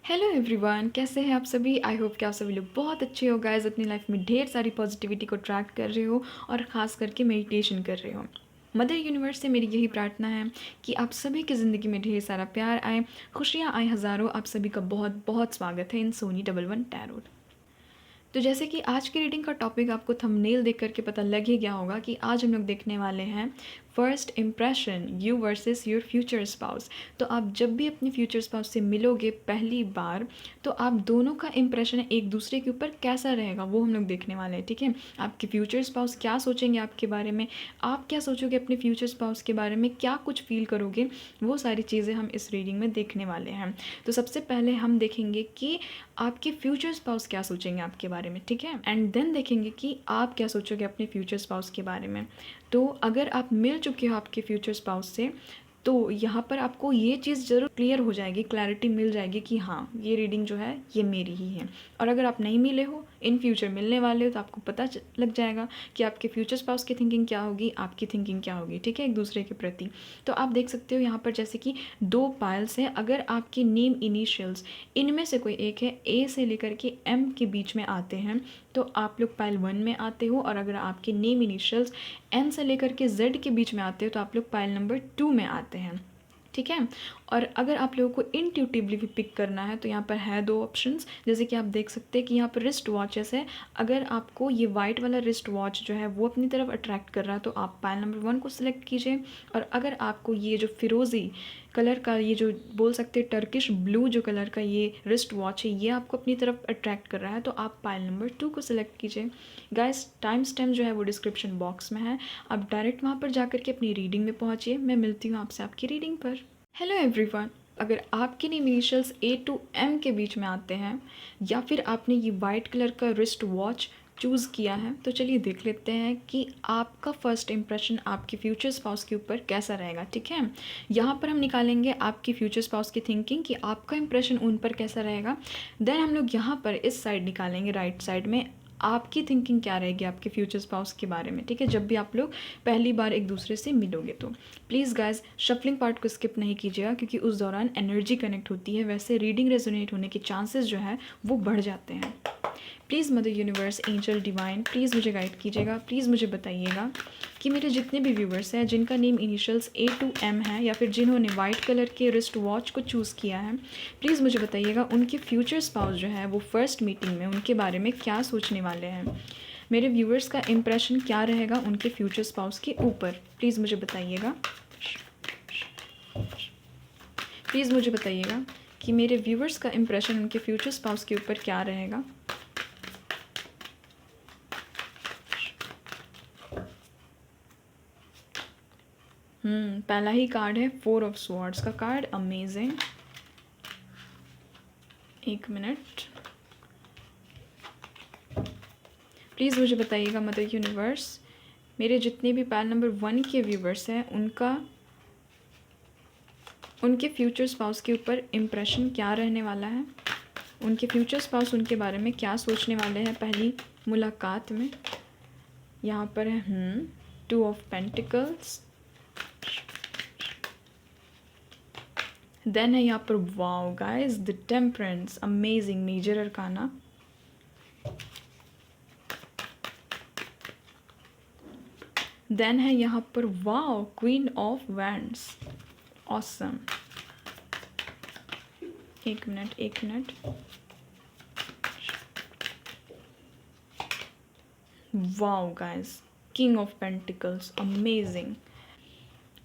Hello everyone, कैसे हैं आप सभी। आई होप कि आप सभी लोग बहुत अच्छे हो गाइस, अपनी लाइफ में ढेर सारी पॉजिटिविटी को ट्रैक कर रहे हो और ख़ास करके मेडिटेशन कर रहे हो। मदर यूनिवर्स से मेरी यही प्रार्थना है कि आप सभी की ज़िंदगी में ढेर सारा प्यार आए, खुशियाँ आए हज़ारों। आप सभी का बहुत बहुत स्वागत है इन सोनी 11 टैरोट। तो जैसे कि आज की रीडिंग का टॉपिक आपको थंबनेल देख करके पता लग ही गया होगा कि आज हम लोग देखने वाले हैं first impression, you versus your future spouse. तो आप जब भी अपने फ्यूचर स्पाउस से मिलोगे पहली बार, तो आप दोनों का इम्प्रेशन एक दूसरे के ऊपर कैसा रहेगा वो हम लोग देखने वाले हैं। ठीक है, आपके फ्यूचर स्पाउस क्या सोचेंगे आपके बारे में, आप क्या सोचोगे अपने फ्यूचर स्पाउस के बारे में, क्या कुछ फील करोगे, वो सारी चीज़ें हम इस रीडिंग में देखने वाले हैं। तो सबसे पहले हम देखेंगे कि आपके फ्यूचर स्पाउस क्या सोचेंगे आपके बारे में। ठीक है, एंड देन देखेंगे कि आप क्या सोचोगे अपने फ्यूचर स्पाउस के बारे में। तो अगर आप मिल चुके हो आपके फ्यूचर स्पाउस से, तो यहाँ पर आपको ये चीज़ ज़रूर क्लियर हो जाएगी, क्लैरिटी मिल जाएगी कि हाँ, ये रीडिंग जो है ये मेरी ही है। और अगर आप नहीं मिले हो, इन फ्यूचर मिलने वाले हो, तो आपको पता लग जाएगा कि आपके फ्यूचर स्पाउस की थिंकिंग क्या होगी, आपकी थिंकिंग क्या होगी। ठीक है, एक दूसरे के प्रति। तो आप देख सकते हो यहाँ पर जैसे कि 2 पायल्स हैं। अगर आपके नेम इनिशियल्स इनमें से कोई एक है, ए से लेकर के एम के बीच में आते हैं, तो आप लोग पायल 1 में आते हो। और अगर आपके नेम इनिशियल्स एन से लेकर के जेड के बीच में आते हो, तो आप लोग पायल नंबर 2 में आते हैं। ठीक है, और अगर आप लोगों को इंट्यूटिवली भी पिक करना है, तो यहाँ पर है 2 ऑप्शंस। जैसे कि आप देख सकते हैं कि यहाँ पर रिस्ट वॉचेस है। अगर आपको ये वाइट वाला रिस्ट वॉच जो है वो अपनी तरफ अट्रैक्ट कर रहा है, तो आप पायल नंबर 1 को सिलेक्ट कीजिए। और अगर आपको ये जो फिरोज़ी कलर का, ये जो बोल सकते हैं टर्किश ब्लू जो कलर का ये रिस्ट वॉच है, ये आपको अपनी तरफ अट्रैक्ट कर रहा है, तो आप पायल नंबर 2 को सिलेक्ट कीजिए। गाइस, टाइम स्टैम्प जो है वो डिस्क्रिप्शन बॉक्स में है, आप डायरेक्ट वहाँ पर जा कर के अपनी रीडिंग में पहुँचिए। मैं मिलती हूँ आपसे आपकी रीडिंग पर। हेलो एवरीवन, अगर आपके name initials A to M के बीच में आते हैं, या फिर आपने ये वाइट कलर का रिस्ट वॉच चूज़ किया है, तो चलिए देख लेते हैं कि आपका फर्स्ट इंप्रेशन आपके फ्यूचर स्पाउस के ऊपर कैसा रहेगा। ठीक है, यहाँ पर हम निकालेंगे आपकी फ्यूचर स्पाउस की थिंकिंग कि आपका इंप्रेशन उन पर कैसा रहेगा। देन हम लोग यहाँ पर इस साइड निकालेंगे, राइट साइड में आपकी थिंकिंग क्या रहेगी आपके फ्यूचर स्पाउस के बारे में। ठीक है, जब भी आप लोग पहली बार एक दूसरे से मिलोगे, तो प्लीज़ गाइज शफलिंग पार्ट को स्किप नहीं कीजिएगा, क्योंकि उस दौरान एनर्जी कनेक्ट होती है, वैसे रीडिंग रेजोनेट होने के चांसेस जो है वो बढ़ जाते हैं। Please mother universe, angel divine, please मुझे गाइड कीजिएगा। प्लीज़ मुझे बताइएगा कि मेरे जितने भी व्यूवर्स हैं जिनका name initials A to M है, या फिर जिन्होंने वाइट कलर के रिस्ट वॉच को चूज़ किया है, प्लीज़ मुझे बताइएगा उनके फ्यूचर स्पाउस जो है वो फर्स्ट मीटिंग में उनके बारे में क्या सोचने वाले हैं। मेरे व्यूवर्स का इम्प्रेशन क्या रहेगा उनके फ्यूचर स्पाउस के ऊपर, प्लीज़ मुझे बताइएगा। प्लीज़ मुझे बताइएगा कि मेरे व्यूवर्स का इम्प्रेशन उनके फ्यूचर स्पाउस के ऊपर क्या रहेगा। पहला ही कार्ड है 4 ऑफ स्वॉर्ड्स का कार्ड, अमेजिंग। एक मिनट, प्लीज़ मुझे बताइएगा मदर यूनिवर्स, मेरे जितने भी पायल नंबर 1 के व्यूवर्स हैं उनके फ्यूचर स्पाउस के ऊपर इम्प्रेशन क्या रहने वाला है, उनके फ्यूचर स्पाउस उनके बारे में क्या सोचने वाले हैं पहली मुलाकात में। यहाँ पर है 2 ऑफ पेंटिकल्स। देन है यहाँ पर wow guys, the temperance, amazing, major arcana. Then है यहाँ पर wow, queen of wands, awesome. एक minute, wow guys, king of pentacles, amazing.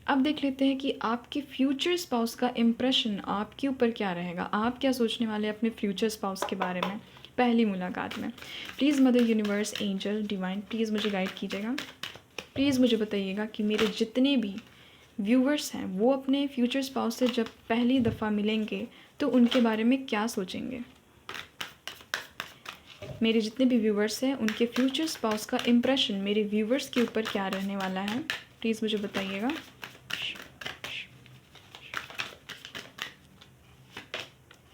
अब देख लेते हैं कि आपके फ्यूचर स्पाउस का इम्प्रेशन आपके ऊपर क्या रहेगा, आप क्या सोचने वाले हैं अपने फ्यूचर स्पाउस के बारे में पहली मुलाकात में। Please mother universe, angel divine, please मुझे गाइड कीजिएगा। प्लीज़ मुझे बताइएगा कि मेरे जितने भी व्यूवर्स हैं वो अपने फ्यूचर स्पाउस से जब पहली दफ़ा मिलेंगे तो उनके बारे में क्या सोचेंगे। मेरे जितने भी व्यूवर्स हैं उनके फ्यूचर स्पाउस का इम्प्रेशन मेरे व्यूवर्स के ऊपर क्या रहने वाला है, प्लीज़ मुझे बताइएगा।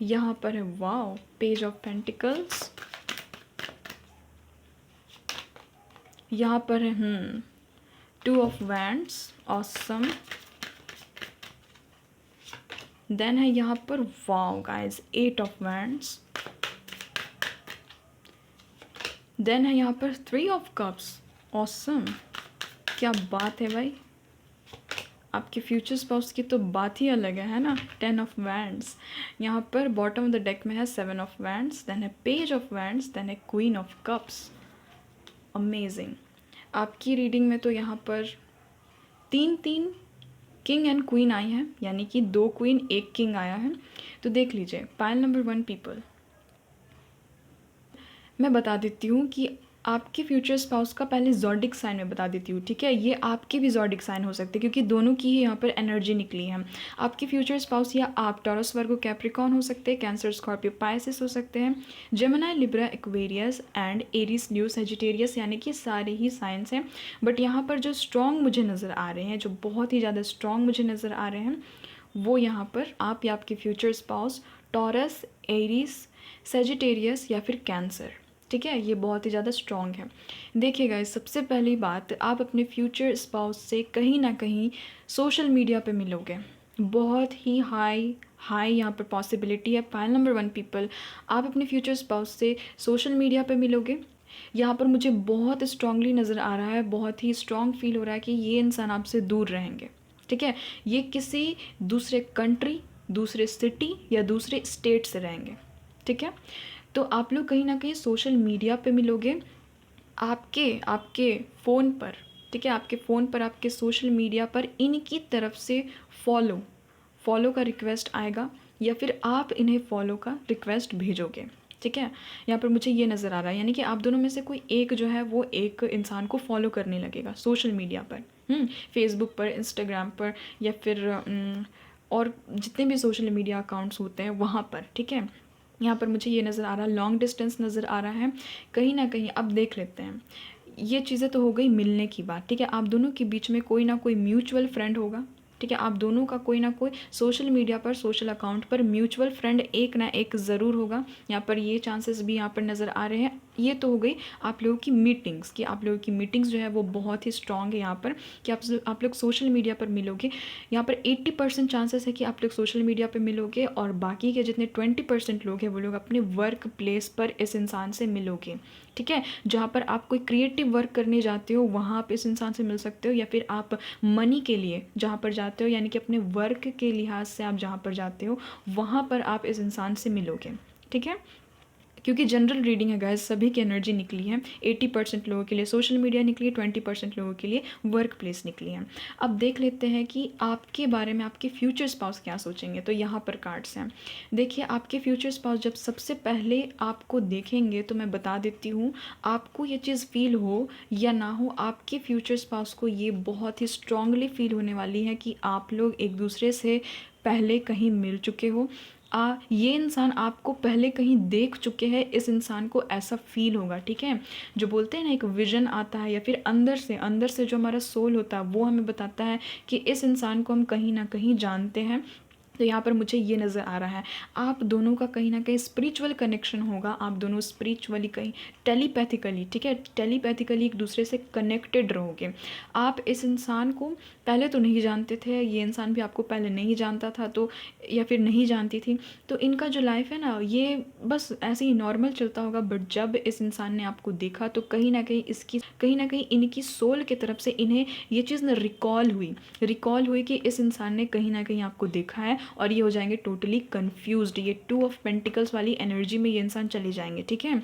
यहाँ पर है वाओ, पेज ऑफ पेंटिकल्स। यहाँ पर है 2 ऑफ वैंड्स, ऑसम। देन है यहाँ पर wow guys 8 of wands. Then है यहाँ पर 3 ऑफ कप्स। ऑसम, क्या बात है भाई, आपके फ्यूचर स्पाउस की तो बात ही अलग है ना। 10 ऑफ वैंड्स। यहाँ पर बॉटम ऑफ द डेक में है 7 ऑफ वैंड्स, देन है पेज ऑफ वैंड्स, देन है क्वीन ऑफ कप्स। अमेजिंग। आपकी रीडिंग में तो यहाँ पर 3 किंग एंड क्वीन आई हैं, यानी कि 2 क्वीन 1 किंग आया है। तो देख लीजिए पाइल नंबर 1 पीपल, मैं बता देती हूँ कि आपके फ्यूचर स्पाउस का पहले ज़ोडिक साइन में बता देती हूँ, ठीक है। ये आपके भी ज़ोडिक साइन हो सकते हैं क्योंकि दोनों की ही यहाँ पर एनर्जी निकली है। आपके फ्यूचर स्पाउस या आप टॉरस वर्गो कैप्रिकॉन हो सकते हैं, कैंसर स्कॉर्पियो पाइसिस हो सकते हैं, Gemini Libra Aquarius and Aries Leo Sagittarius, यानी कि सारे ही साइंस हैं। बट यहाँ पर जो स्ट्रॉन्ग मुझे नज़र आ रहे हैं, जो बहुत ही ज़्यादा स्ट्रॉन्ग मुझे नज़र आ रहे हैं, वो यहाँ पर आप या आपके future spouse taurus, Aries, Sagittarius या फिर कैंसर, ठीक है। ये बहुत ही ज़्यादा स्ट्रॉन्ग है। देखिएगा, सबसे पहली बात, आप अपने फ्यूचर स्पाउस से कहीं ना कहीं सोशल मीडिया पे मिलोगे। बहुत ही हाई यहाँ पर पॉसिबिलिटी है। पाइल नंबर 1 पीपल, आप अपने फ्यूचर स्पाउस से सोशल मीडिया पे मिलोगे। यहाँ पर मुझे बहुत स्ट्रांगली नज़र आ रहा है, बहुत ही स्ट्रॉन्ग फील हो रहा है कि ये इंसान आपसे दूर रहेंगे, ठीक है। ये किसी दूसरे कंट्री, दूसरे सिटी या दूसरे स्टेट से रहेंगे, ठीक है। तो आप लोग कहीं ना कहीं सोशल मीडिया पे मिलोगे, आपके फ़ोन पर, ठीक है। आपके फ़ोन पर, आपके सोशल मीडिया पर इनकी तरफ से फॉलो का रिक्वेस्ट आएगा या फिर आप इन्हें फॉलो का रिक्वेस्ट भेजोगे, ठीक है। यहाँ पर मुझे ये नज़र आ रहा है, यानी कि आप दोनों में से कोई एक जो है वो एक इंसान को फॉलो करने लगेगा सोशल मीडिया पर, फेसबुक पर, इंस्टाग्राम पर, या फिर और जितने भी सोशल मीडिया अकाउंट्स होते हैं वहाँ पर, ठीक है। यहाँ पर मुझे ये नज़र आ रहा है, लॉन्ग डिस्टेंस नज़र आ रहा है कहीं ना कहीं। अब देख लेते हैं, ये चीज़ें तो हो गई मिलने की बात, ठीक है। आप दोनों के बीच में कोई ना कोई म्यूचुअल फ्रेंड होगा, ठीक है। आप दोनों का कोई ना कोई सोशल मीडिया पर, सोशल अकाउंट पर म्यूचुअल फ्रेंड एक ना एक ज़रूर होगा। यहाँ पर ये चांसेस भी यहाँ पर नज़र आ रहे हैं। ये तो हो गई आप लोगों की मीटिंग्स, कि आप लोगों की मीटिंग्स जो है वो बहुत ही स्ट्रॉन्ग है यहाँ पर, कि आप लोग सोशल मीडिया पर मिलोगे। यहाँ पर 80% चांसेस है कि आप लोग सोशल मीडिया पर मिलोगे, और बाकी के जितने 20% लोग हैं वो लोग अपने वर्क प्लेस पर इस इंसान से मिलोगे, ठीक है। जहाँ पर आप कोई क्रिएटिव वर्क करने जाते हो वहाँ आप इस इंसान से मिल सकते हो, या फिर आप मनी के लिए जहाँ पर जाते हो, यानी कि अपने वर्क के लिहाज से आप जहाँ पर जाते हो वहाँ पर आप इस इंसान से मिलोगे, ठीक है। क्योंकि जनरल रीडिंग है गाइस, सभी की एनर्जी निकली है। 80% लोगों के लिए सोशल मीडिया निकली है, 20% लोगों के लिए वर्क प्लेस निकली है। अब देख लेते हैं कि आपके बारे में आपके फ्यूचर स्पाउस क्या सोचेंगे। तो यहाँ पर कार्ड्स हैं, देखिए आपके फ्यूचर स्पाउस जब सबसे पहले आपको देखेंगे तो मैं बता देती हूँ, आपको ये चीज़ फील हो या ना हो, आपके फ्यूचर स्पाउस को ये बहुत ही स्ट्रांगली फील होने वाली है कि आप लोग एक दूसरे से पहले कहीं मिल चुके हो। ये इंसान आपको पहले कहीं देख चुके हैं, इस इंसान को ऐसा फील होगा, ठीक है। जो बोलते हैं ना, एक विजन आता है, या फिर अंदर से जो हमारा सोल होता है वो हमें बताता है कि इस इंसान को हम कहीं ना कहीं जानते हैं। तो यहाँ पर मुझे ये नज़र आ रहा है, आप दोनों का कहीं ना कहीं स्पिरिचुअल कनेक्शन होगा। आप दोनों स्पिरिचुअली, कहीं टेलीपैथिकली, ठीक है, टेलीपैथिकली एक दूसरे से कनेक्टेड रहोगे। आप इस इंसान को पहले तो नहीं जानते थे, ये इंसान भी आपको पहले नहीं जानता था, तो या फिर नहीं जानती थी। तो इनका जो लाइफ है ना, ये बस ऐसे ही नॉर्मल चलता होगा। बट जब इस इंसान ने आपको देखा तो कहीं ना कहीं इनकी सोल की तरफ से इन्हें ये चीज़ ना रिकॉल हुई कि इस इंसान ने कहीं ना कहीं आपको देखा है, और ये हो जाएंगे टोटली कंफ्यूज्ड। ये 2 ऑफ पेंटिकल्स वाली एनर्जी में ये इंसान चले जाएंगे, ठीक है।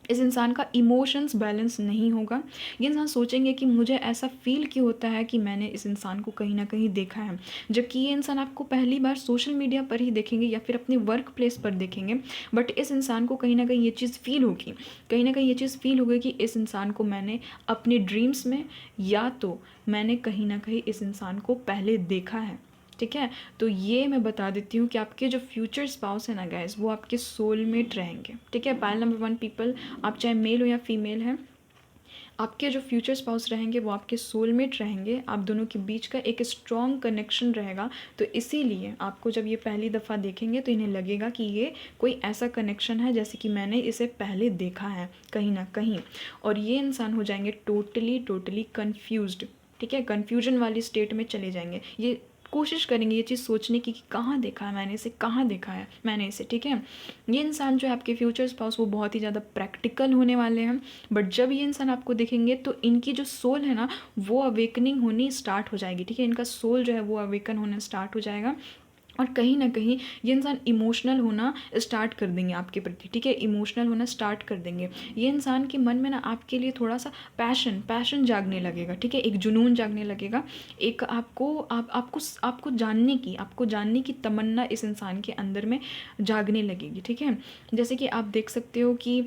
इस इंसान का इमोशंस बैलेंस नहीं होगा। ये इंसान सोचेंगे कि मुझे ऐसा फील क्यों होता है कि मैंने इस इंसान को कहीं ना कहीं देखा है, जबकि ये इंसान आपको पहली बार सोशल मीडिया पर ही देखेंगे या फिर अपने वर्क प्लेस पर देखेंगे। बट इस इंसान को कहीं ना कहीं ये चीज़ फील होगी, कि इस इंसान को मैंने अपने ड्रीम्स में, या तो मैंने कहीं ना कहीं इस इंसान को पहले देखा है, ठीक है। तो ये मैं बता देती हूँ कि आपके जो फ्यूचर स्पाउस है ना गाइस, वो आपके सोलमेट रहेंगे, ठीक है। पाइल नंबर 1 पीपल, आप चाहे मेल हो या फीमेल हैं, आपके जो फ्यूचर स्पाउस रहेंगे वो आपके सोलमेट रहेंगे। आप दोनों के बीच का एक स्ट्रॉन्ग कनेक्शन रहेगा। तो इसीलिए आपको जब ये पहली दफ़ा देखेंगे तो इन्हें लगेगा कि ये कोई ऐसा कनेक्शन है जैसे कि मैंने इसे पहले देखा है कहीं ना कहीं, और ये इंसान हो जाएंगे टोटली कन्फ्यूज्ड, ठीक है। कन्फ्यूजन वाली स्टेट में चले जाएंगे। ये कोशिश करेंगे ये चीज़ सोचने की कि कहाँ देखा है मैंने इसे, कहाँ देखा है मैंने इसे, ठीक है। ये इंसान जो है आपके फ्यूचर स्पाउस वो बहुत ही ज़्यादा प्रैक्टिकल होने वाले हैं, बट जब ये इंसान आपको देखेंगे तो इनकी जो सोल है ना वो अवेकनिंग होनी स्टार्ट हो जाएगी, ठीक है। इनका सोल जो है वो अवेकन होना स्टार्ट हो जाएगा और कहीं ना कहीं ये इंसान इमोशनल होना स्टार्ट कर देंगे आपके प्रति, ठीक है। इमोशनल होना स्टार्ट कर देंगे ये इंसान के मन में ना आपके लिए थोड़ा सा पैशन जागने लगेगा, ठीक है। एक जुनून जागने लगेगा, एक आपको जानने की तमन्ना इस इंसान के अंदर में जागने लगेगी, ठीक है। जैसे कि आप देख सकते हो कि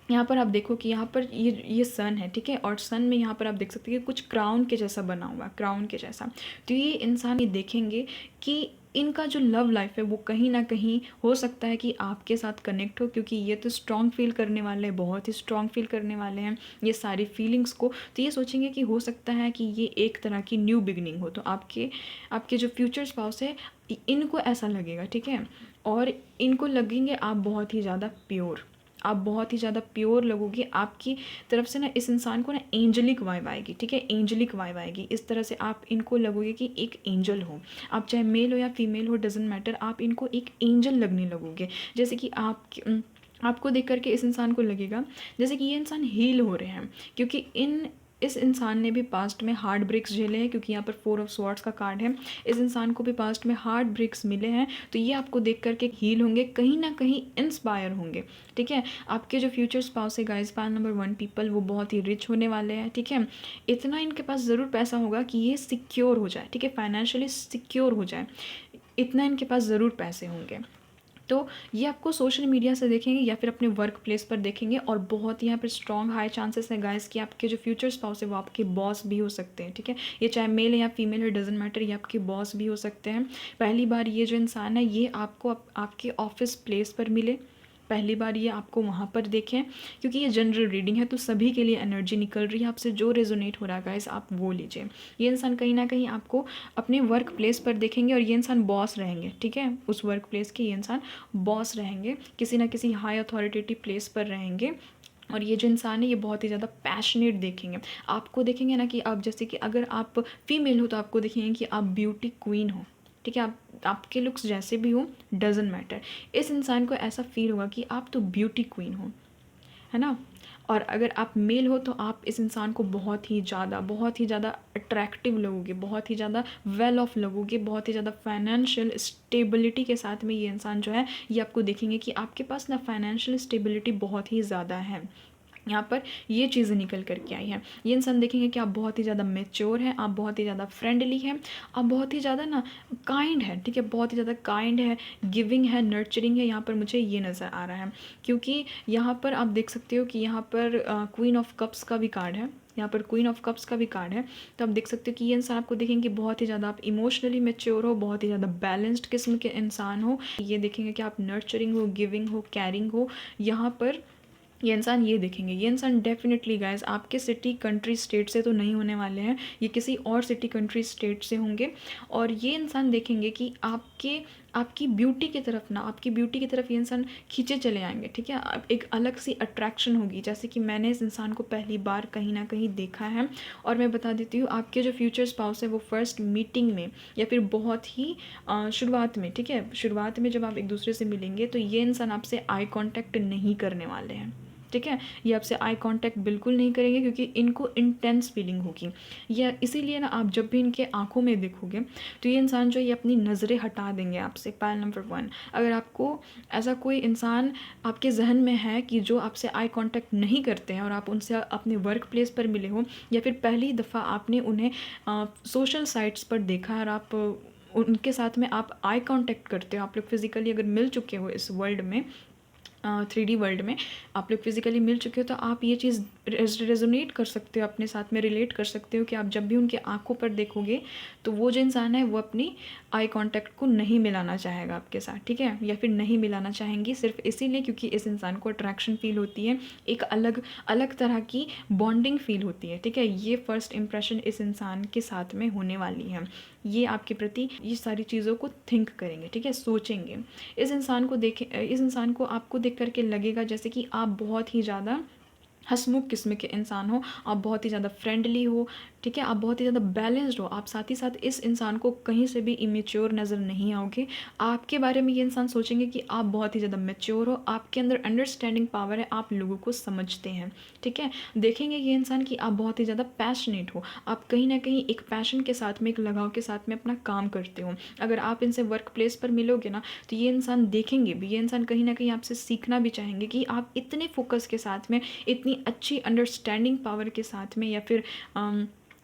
यहाँ पर आप देखो कि यहाँ पर ये सन है, ठीक है। और सन में यहाँ पर आप देख सकते हो कि कुछ क्राउन के जैसा बना हुआ है, क्राउन के जैसा। तो ये इंसान ये देखेंगे कि इनका जो लव लाइफ है वो कहीं ना कहीं हो सकता है कि आपके साथ कनेक्ट हो, क्योंकि ये तो स्ट्रॉन्ग फील करने वाले हैं, बहुत ही स्ट्रॉन्ग फील करने वाले हैं ये सारी फीलिंग्स को। तो ये सोचेंगे कि हो सकता है कि ये एक तरह की न्यू बिगनिंग हो। तो आपके जो फ्यूचर स्पाउस है इनको ऐसा लगेगा, ठीक है। और इनको लगेंगे आप बहुत ही ज़्यादा प्योर, आप बहुत ही ज़्यादा प्योर लगोगे। आपकी तरफ से ना इस इंसान को ना एंजलिक वाइब आएगी, ठीक है। एंजलिक वाइब आएगी, इस तरह से आप इनको लगोगे कि एक एंजल हो। आप चाहे मेल हो या फीमेल हो, डजेंट मैटर, आप इनको एक एंजल लगने लगोगे। जैसे कि आपको देख करके इस इंसान को लगेगा जैसे कि ये इंसान हील हो रहे हैं, क्योंकि इस इंसान ने भी पास्ट में हार्ट ब्रेक्स झेले हैं, क्योंकि यहाँ पर 4 ऑफ स्वॉर्ड्स का कार्ड है। इस इंसान को भी पास्ट में हार्ट ब्रेक्स मिले हैं, तो ये आपको देख करके हील होंगे, कहीं ना कहीं इंस्पायर होंगे, ठीक है। आपके जो फ्यूचर स्पाउस है गाइस, पाइल नंबर 1 पीपल, वो बहुत ही रिच होने वाले हैं, ठीक है। इतना इनके पास ज़रूर पैसा होगा कि ये सिक्योर हो जाए, ठीक है, फाइनेंशियली सिक्योर हो जाए, इतना इनके पास ज़रूर पैसे होंगे। तो ये आपको सोशल मीडिया से देखेंगे या फिर अपने वर्क प्लेस पर देखेंगे, और बहुत यहाँ पर स्ट्रॉन्ग हाई चांसेस है गाइस कि आपके जो फ्यूचर स्पाउस है वो आपके बॉस भी हो सकते हैं, ठीक है। ये चाहे मेल है या फीमेल है, डजेंट मैटर, ये आपके बॉस भी हो सकते हैं। पहली बार ये जो इंसान है ये आपको आपके ऑफिस प्लेस पर मिले, पहली बार ये आपको वहाँ पर देखें, क्योंकि ये जनरल रीडिंग है तो सभी के लिए एनर्जी निकल रही है। आपसे जो रेजोनेट हो रहा है गाइस आप वो लीजिए। ये इंसान कहीं ना कहीं आपको अपने वर्क प्लेस पर देखेंगे, और ये इंसान बॉस रहेंगे, ठीक है। उस वर्क प्लेस के ये इंसान बॉस रहेंगे, किसी ना किसी हाई अथॉरिटेटिव प्लेस पर रहेंगे। और ये जो इंसान है ये बहुत ही ज़्यादा पैशनेट देखेंगे, आपको देखेंगे ना कि आप, जैसे कि अगर आप फीमेल हो तो आपको देखेंगे कि आप ब्यूटी क्वीन हो, ठीक है। आपके लुक्स जैसे भी हो डजेंट मैटर, इस इंसान को ऐसा फील होगा कि आप तो ब्यूटी क्वीन हो, है ना। और अगर आप मेल हो तो आप इस इंसान को बहुत ही ज़्यादा अट्रैक्टिव लगोगे, बहुत ही ज़्यादा वेल ऑफ लगोगे, बहुत ही ज़्यादा फाइनेंशियल स्टेबिलिटी के साथ में ये इंसान जो है ये आपको देखेंगे कि आपके पास ना फाइनेंशियल स्टेबिलिटी बहुत ही ज़्यादा है। यहाँ पर ये चीज़ें निकल करके आई हैं। ये इंसान देखेंगे कि आप बहुत ही ज़्यादा मैच्योर हैं, आप बहुत ही ज़्यादा फ्रेंडली हैं, आप बहुत ही ज़्यादा ना काइंड है, ठीक है, बहुत ही ज़्यादा काइंड है, गिविंग है, नर्चरिंग है। यहाँ पर मुझे ये नज़र आ रहा है, क्योंकि यहाँ पर आप देख सकते हो कि यहाँ पर क्वीन ऑफ कप्स का भी कार्ड है, यहाँ पर क्वीन ऑफ कप्स का भी कार्ड है। तो आप देख सकते हो कि ये इंसान आपको देखेंगे कि बहुत ही ज़्यादा आप इमोशनली मैच्योर हो, बहुत ही ज़्यादा बैलेंस्ड किस्म के इंसान हो। ये देखेंगे कि आप नर्चरिंग हो, गिविंग हो, कैरिंग हो। यहाँ पर ये इंसान ये देखेंगे, ये इंसान डेफिनेटली गाइस आपके सिटी कंट्री स्टेट से तो नहीं होने वाले हैं, ये किसी और सिटी कंट्री स्टेट से होंगे। और ये इंसान देखेंगे कि आपकी ब्यूटी की तरफ ना, आपकी ब्यूटी की तरफ ये इंसान खींचे चले आएंगे, ठीक है। अब एक अलग सी अट्रैक्शन होगी, जैसे कि मैंने इस इंसान को पहली बार कहीं ना कहीं देखा है। और मैं बता देती हूँ, आपके जो फ्यूचर स्पाउस है वो फर्स्ट मीटिंग में या फिर बहुत ही शुरुआत में, ठीक है, शुरुआत में जब आप एक दूसरे से मिलेंगे तो ये इंसान आपसे आई कॉन्टैक्ट नहीं करने वाले हैं, ठीक है। ये आपसे आई कांटेक्ट बिल्कुल नहीं करेंगे, क्योंकि इनको इंटेंस फीलिंग होगी। या इसीलिए ना आप जब भी इनके आंखों में देखोगे तो ये इंसान जो है ये अपनी नज़रें हटा देंगे आपसे। पायल नंबर 1, अगर आपको ऐसा कोई इंसान आपके जहन में है कि जो आपसे आई कांटेक्ट नहीं करते हैं और आप उनसे अपने वर्क प्लेस पर मिले हो, या फिर पहली दफ़ा आपने उन्हें सोशल साइट्स पर देखा और आप उनके साथ में आप आई कांटेक्ट करते हो, आप लोग फिज़िकली अगर मिल चुके हो इस वर्ल्ड में, 3D वर्ल्ड में आप लोग फिज़िकली मिल चुके हो, तो आप ये चीज़ रेजोनेट कर सकते हो, अपने साथ में रिलेट कर सकते हो कि आप जब भी उनके आंखों पर देखोगे तो वो जो इंसान है वो अपनी आई कांटेक्ट को नहीं मिलाना चाहेगा आपके साथ, ठीक है, या फिर नहीं मिलाना चाहेंगी, सिर्फ इसीलिए क्योंकि इस इंसान को अट्रैक्शन फील होती है, एक अलग अलग तरह की बॉन्डिंग फील होती है, ठीक है। ये फर्स्ट इंप्रेशन इस इंसान के साथ में होने वाली है, ये आपके प्रति ये सारी चीज़ों को थिंक करेंगे, ठीक है, सोचेंगे। इस इंसान को देखें, इस इंसान को आपको देख करके लगेगा जैसे कि आप बहुत ही ज़्यादा हंसमुख किस्म के इंसान हो, आप बहुत ही ज़्यादा फ्रेंडली हो, ठीक है, आप बहुत ही ज़्यादा बैलेंस्ड हो, आप साथ ही साथ इस इंसान को कहीं से भी इमेच्योर नज़र नहीं आओगे। आपके बारे में ये इंसान सोचेंगे कि आप बहुत ही ज़्यादा मैच्योर हो, आपके अंदर अंडरस्टैंडिंग पावर है, आप लोगों को समझते हैं। ठीक है, देखेंगे ये इंसान कि आप बहुत ही ज़्यादा पैशनेट हो, आप कहीं ना कहीं एक पैशन के साथ में, एक लगाव के साथ में अपना काम करते हो। अगर आप इनसे वर्क प्लेस पर मिलोगे ना, तो ये इंसान देखेंगे भी, ये इंसान कहीं ना कहीं आपसे सीखना भी चाहेंगे कि आप इतने फोकस के साथ में, इतनी अच्छी अंडरस्टैंडिंग पावर के साथ में, या फिर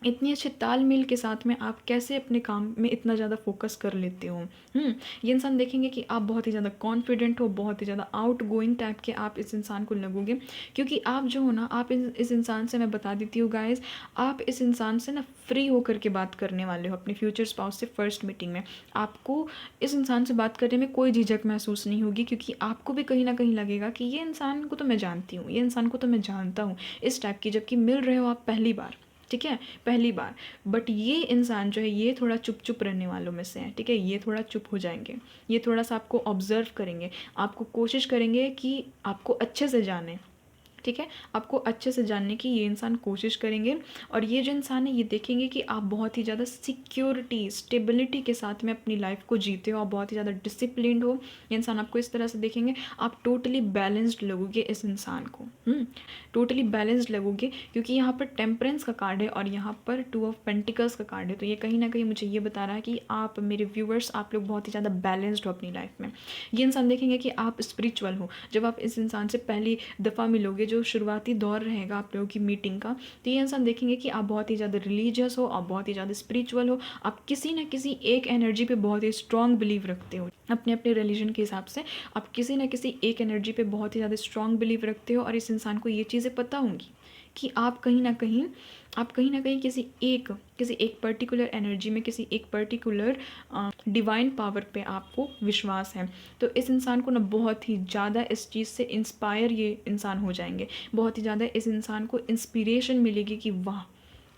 इतनी अच्छे तालमेल के साथ में आप कैसे अपने काम में इतना ज़्यादा फोकस कर लेते हो। ये इंसान देखेंगे कि आप बहुत ही ज़्यादा कॉन्फिडेंट हो, बहुत ही ज़्यादा आउट गोइंग टाइप के आप इस इंसान को लगोगे, क्योंकि आप जो हो ना, आप इस इंसान से, मैं बता देती हूँ गाइज, आप इस इंसान से ना फ्री होकर के बात करने वाले हो अपने फ्यूचर स्पाउस से फर्स्ट मीटिंग में। आपको इस इंसान से बात करने में कोई झिझक महसूस नहीं होगी, क्योंकि आपको भी कहीं ना कहीं लगेगा कि ये इंसान को तो मैं जानती हूँ, ये इंसान को तो मैं जानता हूँ, इस टाइप की, जबकि मिल रहे हो आप पहली बार। ठीक है, पहली बार। बट ये इंसान जो है, ये थोड़ा चुप चुप रहने वालों में से है। ठीक है, ये थोड़ा चुप हो जाएंगे, ये थोड़ा सा आपको ऑब्जर्व करेंगे, आपको कोशिश करेंगे कि आपको अच्छे से जाने। ठीक है, आपको अच्छे से जानने की ये इंसान कोशिश करेंगे। और ये जो इंसान है, ये देखेंगे कि आप बहुत ही ज़्यादा सिक्योरिटी, स्टेबिलिटी के साथ में अपनी लाइफ को जीते हो, आप बहुत ही ज़्यादा डिसिप्लिन्ड हो। ये इंसान आपको इस तरह से देखेंगे, आप टोटली बैलेंस्ड लगोगे इस इंसान को। टोटली बैलेंस्ड लगोगे, क्योंकि यहाँ पर टेम्परेंस का कार्ड है और यहाँ पर 2 ऑफ पेंटिकल्स का कार्ड है। तो ये कहीं ना कहीं मुझे ये बता रहा है कि आप, मेरे व्यूवर्स, आप लोग बहुत ही ज़्यादा बैलेंस्ड हो अपनी लाइफ में। ये इंसान देखेंगे कि आप स्पिरिचुअल हो। जब आप इस इंसान से पहली दफ़ा मिलोगे, जो शुरुआती दौर रहेगा आप लोगों की मीटिंग का, तो ये इंसान देखेंगे कि आप बहुत ही ज़्यादा रिलीजियस हो, आप बहुत ही ज़्यादा स्पिरिचुअल हो, आप किसी न किसी एक एनर्जी पे बहुत ही स्ट्रॉन्ग बिलीव रखते हो। अपने अपने रिलीजन के हिसाब से आप किसी न किसी एक एनर्जी पे बहुत ही ज़्यादा स्ट्रॉन्ग बिलीव रखते हो, और इस इंसान को ये चीज़ें पता होंगी कि आप कहीं ना कहीं किसी एक पर्टिकुलर एनर्जी में, किसी एक पर्टिकुलर डिवाइन पावर पे आपको विश्वास है। तो इस इंसान को ना बहुत ही ज़्यादा इस चीज़ से इंस्पायर ये इंसान हो जाएंगे, बहुत ही ज़्यादा इस इंसान को इंस्पिरेशन मिलेगी कि वाह,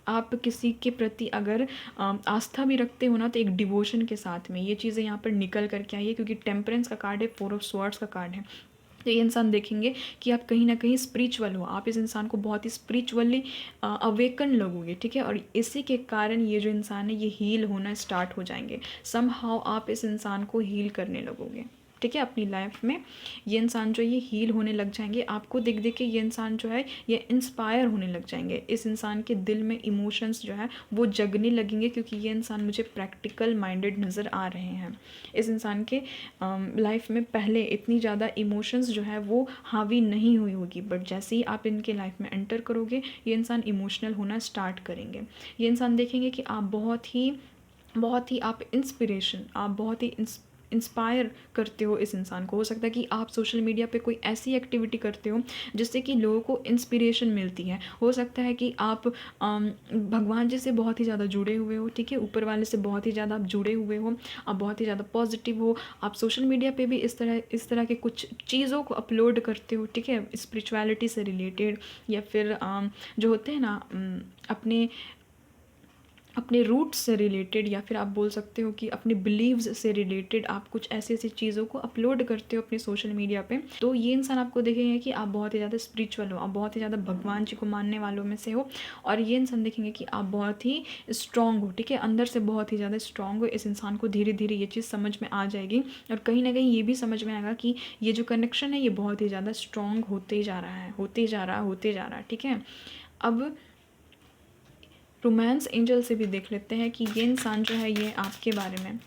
आप किसी के प्रति अगर आस्था भी रखते हो ना, तो एक डिवोशन के साथ में। ये चीज़ें यहाँ पर निकल करके आई है, क्योंकि टेम्परेंस का कार्ड है, 4 ऑफ स्वॉर्ड्स का कार्ड है। तो ये इंसान देखेंगे कि आप कहीं ना कहीं स्पिरिचुअल हो, आप इस इंसान को बहुत ही स्पिरिचुअली अवेकन लगोगे। ठीक है, और इसी के कारण ये जो इंसान है, ये हील होना स्टार्ट हो जाएंगे। समहाउ आप इस इंसान को हील करने लगोगे। ठीक है, अपनी लाइफ में ये इंसान जो, ये हील होने लग जाएंगे। आपको देख देख के ये इंसान जो है, ये इंस्पायर होने लग जाएंगे। इस इंसान के दिल में इमोशंस जो है वो जगने लगेंगे, क्योंकि ये इंसान मुझे प्रैक्टिकल माइंडेड नज़र आ रहे हैं। इस इंसान के लाइफ में पहले इतनी ज़्यादा इमोशंस जो है वो हावी नहीं हुई होगी, बट जैसे ही आप इनके लाइफ में एंटर करोगे, ये इंसान इमोशनल होना स्टार्ट करेंगे। ये इंसान देखेंगे कि आप बहुत ही आप इंस्पिरेशन, आप बहुत ही इंस्पायर करते हो इस इंसान को। हो सकता है कि आप सोशल मीडिया पे कोई ऐसी एक्टिविटी करते हो जिससे कि लोगों को इंस्पिरेशन मिलती है। हो सकता है कि आप भगवान जी से बहुत ही ज़्यादा जुड़े हुए हो। ठीक है, ऊपर वाले से बहुत ही ज़्यादा आप जुड़े हुए हो, आप बहुत ही ज़्यादा पॉजिटिव हो, आप सोशल मीडिया पे भी इस तरह के कुछ चीज़ों को अपलोड करते हो। ठीक है, स्पिरिचुअलिटी से रिलेटेड, या फिर जो होते हैं ना, अपने रूट्स से रिलेटेड, या फिर आप बोल सकते हो कि अपने बिलीव्स से रिलेटेड आप कुछ ऐसी चीज़ों को अपलोड करते हो अपने सोशल मीडिया पे। तो ये इंसान आपको देखेंगे कि आप बहुत ही ज़्यादा स्पिरिचुअल हो, आप बहुत ही ज़्यादा भगवान जी को मानने वालों में से हो, और ये इंसान देखेंगे कि आप बहुत ही स्ट्रॉन्ग हो। ठीक है, अंदर से बहुत ही ज़्यादा स्ट्रॉन्ग हो। इस इंसान को धीरे धीरे ये चीज़ समझ में आ जाएगी, और कहीं ना कहीं ये भी समझ में आएगा कि ये जो कनेक्शन है, ये बहुत ही ज़्यादा स्ट्रॉन्ग होते जा रहा है, होते जा रहा है। ठीक है, अब रोमांस एंजल से भी देख लेते हैं कि ये इंसान जो है, ये आपके बारे में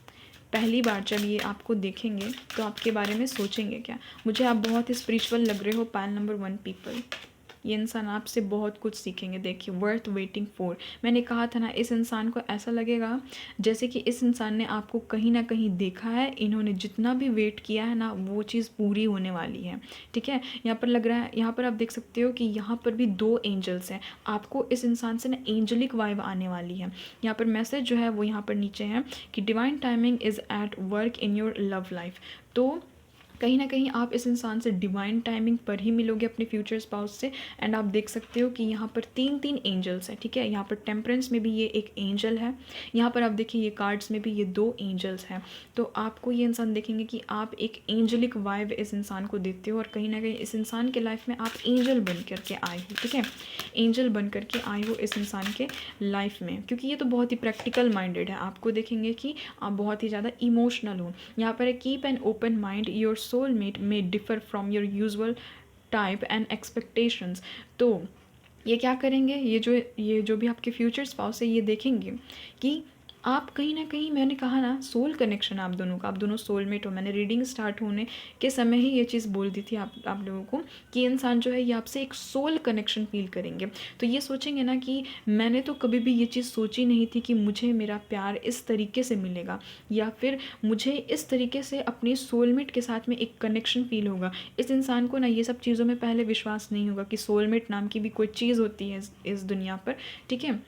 पहली बार जब ये आपको देखेंगे तो आपके बारे में सोचेंगे क्या। मुझे आप बहुत ही स्पिरिचुअल लग रहे हो, पाइल नंबर 1 पीपल। ये इंसान आपसे बहुत कुछ सीखेंगे। देखिए, वर्थ वेटिंग फॉर, मैंने कहा था ना, इस इंसान को ऐसा लगेगा जैसे कि इस इंसान ने आपको कहीं ना कहीं देखा है, इन्होंने जितना भी वेट किया है ना, वो चीज़ पूरी होने वाली है। ठीक है, यहाँ पर लग रहा है, यहाँ पर आप देख सकते हो कि यहाँ पर भी 2 एंजल्स हैं। आपको इस इंसान से ना एंजलिक वाइब आने वाली है। यहाँ पर मैसेज जो है वो यहाँ पर नीचे है कि divine timing is at work in your love life. तो कहीं न कहीं आप इस इंसान से डिवाइन टाइमिंग पर ही मिलोगे अपने फ्यूचर स्पाउस से। एंड आप देख सकते हो कि यहाँ पर 3-3 एंजल्स हैं, ठीक है? यहाँ पर टेम्परेंस में भी ये एक एंजल है। यहाँ पर आप देखिए ये कार्ड्स में भी ये 2 एंजल्स हैं। तो आपको ये इंसान देखेंगे कि आप एक एंजेलिक वाइब इस इंसान को देते हो और कहीं न कहीं इस इंसान के लाइफ में आप एंजल बन कर के आए हो, ठीक है? एंजल बन कर के आए हो इस इंसान के लाइफ में, क्योंकि ये तो बहुत ही प्रैक्टिकल माइंडेड है। आपको देखेंगे कि आप बहुत ही ज़्यादा इमोशनल हो। यहाँ पर है keep an open mind, your soulmate may differ from your usual type and expectations. तो ये क्या करेंगे, ये जो भी आपके फ्यूचर स्पाउस है ये देखेंगे कि आप कहीं ना कहीं, मैंने कहा ना सोल कनेक्शन आप दोनों का, आप दोनों सोलमेट हो। मैंने रीडिंग स्टार्ट होने के समय ही ये चीज़ बोल दी थी आप लोगों को कि इंसान जो है ये आपसे एक सोल कनेक्शन फील करेंगे। तो ये सोचेंगे ना कि मैंने तो कभी भी ये चीज़ सोची नहीं थी कि मुझे मेरा प्यार इस तरीके से मिलेगा, या फिर मुझे इस तरीके से अपनी सोलमेट के साथ में एक कनेक्शन फील होगा। इस इंसान को ना ये सब चीज़ों में पहले विश्वास नहीं होगा कि सोलमेट नाम की भी कोई चीज़ होती है इस दुनिया पर, ठीक है?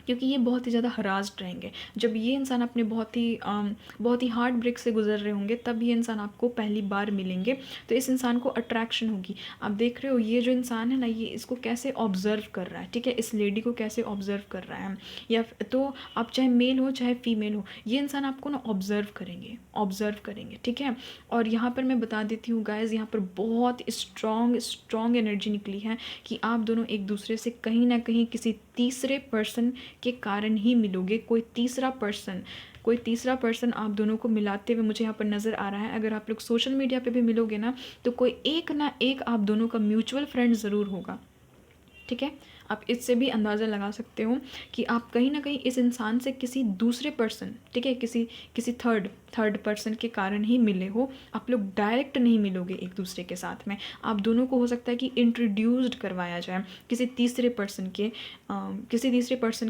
क्योंकि ये बहुत ही ज़्यादा हरास्ड रहेंगे। जब ये इंसान अपने बहुत ही हार्ट ब्रेक से गुजर रहे होंगे, तब ये इंसान आपको पहली बार मिलेंगे। तो इस इंसान को अट्रैक्शन होगी। आप देख रहे हो ये जो इंसान है ना, ये इसको कैसे ऑब्जर्व कर रहा है, ठीक है? इस लेडी को कैसे ऑब्जर्व कर रहा है। तो आप चाहे मेल हो चाहे फीमेल हो, ये इंसान आपको ना ऑब्जर्व करेंगे, ठीक है? और यहाँ पर मैं बता देती हूँ गाइज, यहाँ पर बहुत स्ट्रॉन्ग एनर्जी निकली है कि आप दोनों एक दूसरे से कहीं ना कहीं किसी तीसरे पर्सन के कारण ही मिलोगे। कोई तीसरा पर्सन आप दोनों को मिलाते हुए मुझे यहाँ पर नज़र आ रहा है। अगर आप लोग सोशल मीडिया पे भी मिलोगे ना, तो कोई एक ना एक आप दोनों का म्यूचुअल फ्रेंड ज़रूर होगा, ठीक है? आप इससे भी अंदाज़ा लगा सकते हो कि आप कहीं ना कहीं इस इंसान से किसी दूसरे पर्सन, ठीक है, किसी थर्ड पर्सन के कारण ही मिले हो। आप लोग डायरेक्ट नहीं मिलोगे एक दूसरे के साथ में। आप दोनों को हो सकता है कि इंट्रोड्यूस्ड करवाया जाए किसी तीसरे पर्सन